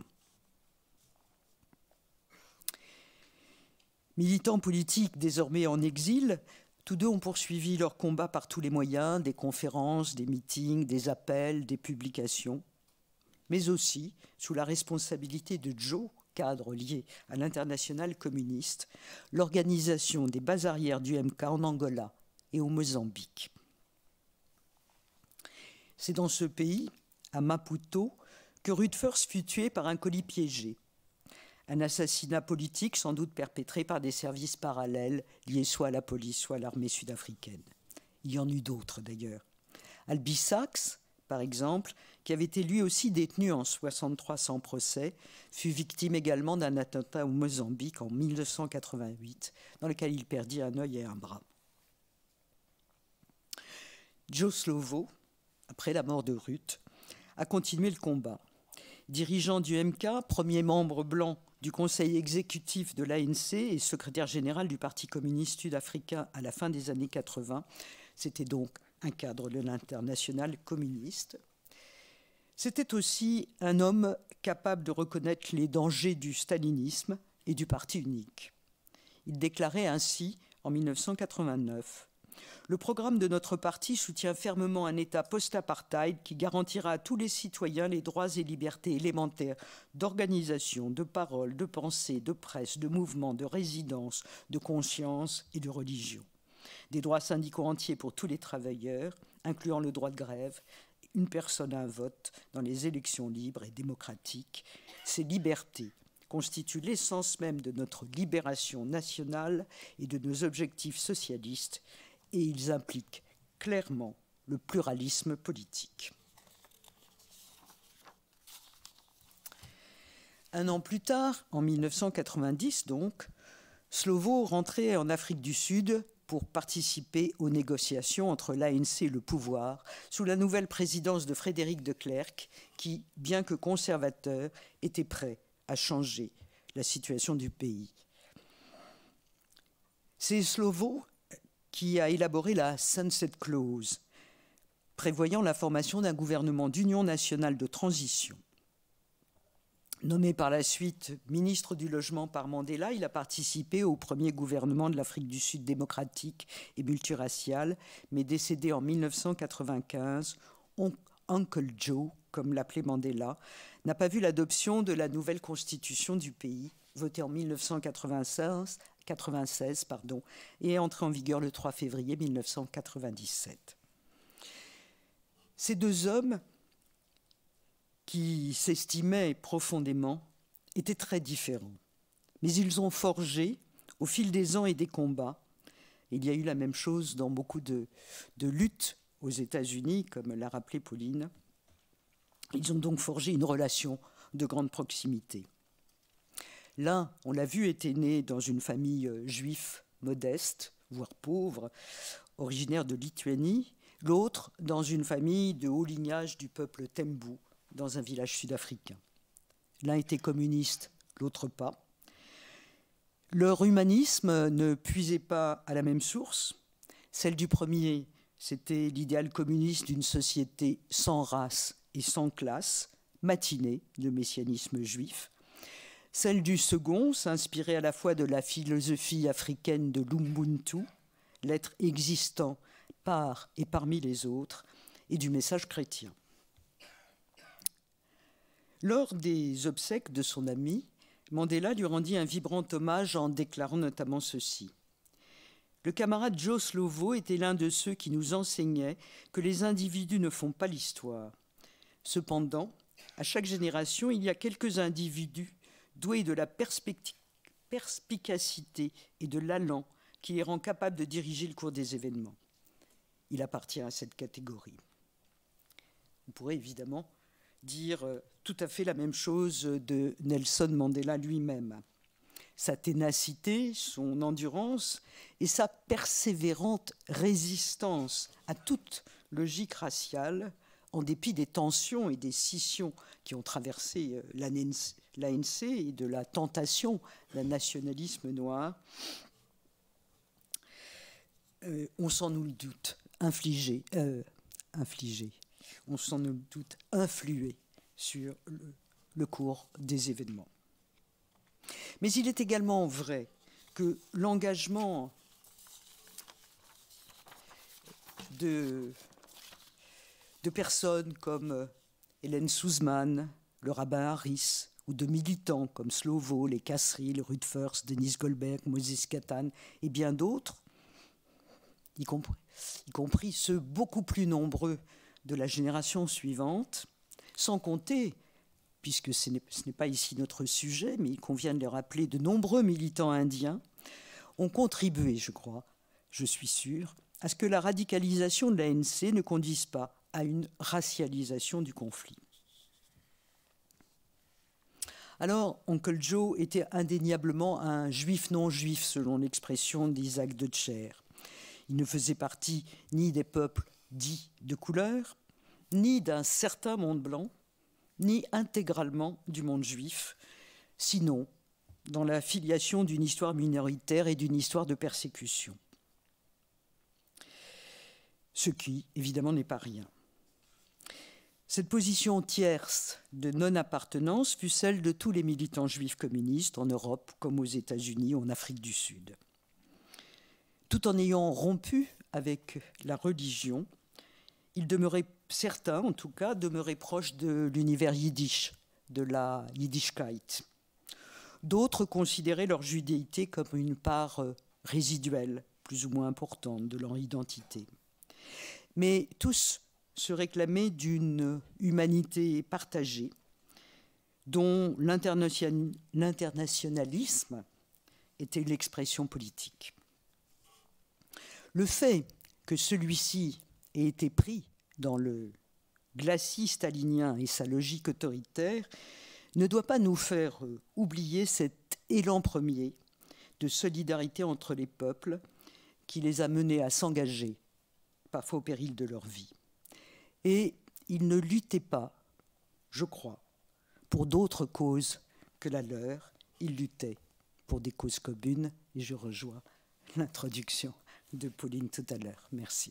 Militants politiques désormais en exil, tous deux ont poursuivi leur combat par tous les moyens, des conférences, des meetings, des appels, des publications, mais aussi sous la responsabilité de Joe, cadre lié à l'internationale communiste, l'organisation des bases arrières du MK en Angola et au Mozambique. C'est dans ce pays, à Maputo, que Ruth First fut tuée par un colis piégé. Un assassinat politique sans doute perpétré par des services parallèles liés soit à la police, soit à l'armée sud-africaine. Il y en eut d'autres d'ailleurs. Albie Sachs, par exemple, qui avait été lui aussi détenu en 1963 sans procès, fut victime également d'un attentat au Mozambique en 1988, dans lequel il perdit un œil et un bras. Joe Slovo, après la mort de Ruth, a continué le combat. Dirigeant du MK, premier membre blanc du conseil exécutif de l'ANC et secrétaire général du Parti communiste sud-africain à la fin des années 80, c'était donc un cadre de l'internationale communiste. C'était aussi un homme capable de reconnaître les dangers du stalinisme et du parti unique. Il déclarait ainsi en 1989 : le programme de notre parti soutient fermement un État post-apartheid qui garantira à tous les citoyens les droits et libertés élémentaires d'organisation, de parole, de pensée, de presse, de mouvement, de résidence, de conscience et de religion. Des droits syndicaux entiers pour tous les travailleurs, incluant le droit de grève, une personne à un vote dans les élections libres et démocratiques. Ces libertés constituent l'essence même de notre libération nationale et de nos objectifs socialistes, et ils impliquent clairement le pluralisme politique. Un an plus tard, en 1990 donc, Slovo rentrait en Afrique du Sud pour participer aux négociations entre l'ANC et le pouvoir sous la nouvelle présidence de Frédéric de Klerk qui, bien que conservateur, était prêt à changer la situation du pays. C'est Slovo qui a élaboré la Sunset Clause, prévoyant la formation d'un gouvernement d'union nationale de transition. Nommé par la suite ministre du Logement par Mandela, il a participé au premier gouvernement de l'Afrique du Sud démocratique et multiracial, mais décédé en 1995, Uncle Joe, comme l'appelait Mandela, n'a pas vu l'adoption de la nouvelle constitution du pays, votée en 1996, et est entrée en vigueur le 3 février 1997. Ces deux hommes qui s'estimaient profondément, étaient très différents. Mais ils ont forgé, au fil des ans et des combats, il y a eu la même chose dans beaucoup de luttes aux États-Unis, comme l'a rappelé Pauline, ils ont donc forgé une relation de grande proximité. L'un, on l'a vu, était né dans une famille juive modeste, voire pauvre, originaire de Lituanie. L'autre, dans une famille de haut lignage du peuple Tembu, dans un village sud-africain. L'un était communiste, l'autre pas. Leur humanisme ne puisait pas à la même source. Celle du premier, c'était l'idéal communiste d'une société sans race et sans classe, matinée de messianisme juif. Celle du second s'inspirait à la fois de la philosophie africaine de l'Ubuntu, l'être existant par et parmi les autres, et du message chrétien. Lors des obsèques de son ami, Mandela lui rendit un vibrant hommage en déclarant notamment ceci. Le camarade Joe Slovo était l'un de ceux qui nous enseignaient que les individus ne font pas l'histoire. Cependant, à chaque génération, il y a quelques individus doués de la perspicacité et de l'allant qui les rend capables de diriger le cours des événements. Il appartient à cette catégorie. On pourrait évidemment dire tout à fait la même chose de Nelson Mandela lui-même. Sa ténacité, son endurance et sa persévérante résistance à toute logique raciale, en dépit des tensions et des scissions qui ont traversé l'ANC et de la tentation d'un nationalisme noir, on s'en nul doute infligé, on s'en nul doute influé sur le cours des événements. Mais il est également vrai que l'engagement de personnes comme Hélène Suzman, le rabbin Harris, ou de militants comme Slovo, les Kasseril, Rutgers, Denis Goldberg, Moses Katan et bien d'autres, y compris ceux beaucoup plus nombreux de la génération suivante, sans compter, puisque ce n'est pas ici notre sujet, mais il convient de le rappeler, de nombreux militants indiens ont contribué, je crois, je suis sûr, à ce que la radicalisation de l'ANC ne conduise pas à une racialisation du conflit. Alors, Uncle Joe était indéniablement un juif non-juif, selon l'expression d'Isaac Deutscher. Il ne faisait partie ni des peuples dits de couleur, ni d'un certain monde blanc, ni intégralement du monde juif, sinon dans la filiation d'une histoire minoritaire et d'une histoire de persécution. Ce qui, évidemment, n'est pas rien. Cette position tierce de non-appartenance fut celle de tous les militants juifs communistes en Europe comme aux États-Unis ou en Afrique du Sud. Tout en ayant rompu avec la religion, ils demeuraient, certains en tout cas, demeuraient proches de l'univers yiddish, de la Yiddishkeit. D'autres considéraient leur judéité comme une part résiduelle, plus ou moins importante, de leur identité. Mais tous se réclamaient d'une humanité partagée, dont l'internationalisme était l'expression politique. Le fait que celui-ci ait été pris dans le glacis stalinien et sa logique autoritaire ne doit pas nous faire oublier cet élan premier de solidarité entre les peuples qui les a menés à s'engager, parfois au péril de leur vie. Et ils ne luttaient pas, je crois, pour d'autres causes que la leur. Ils luttaient pour des causes communes, et je rejoins l'introduction de Pauline tout à l'heure. Merci.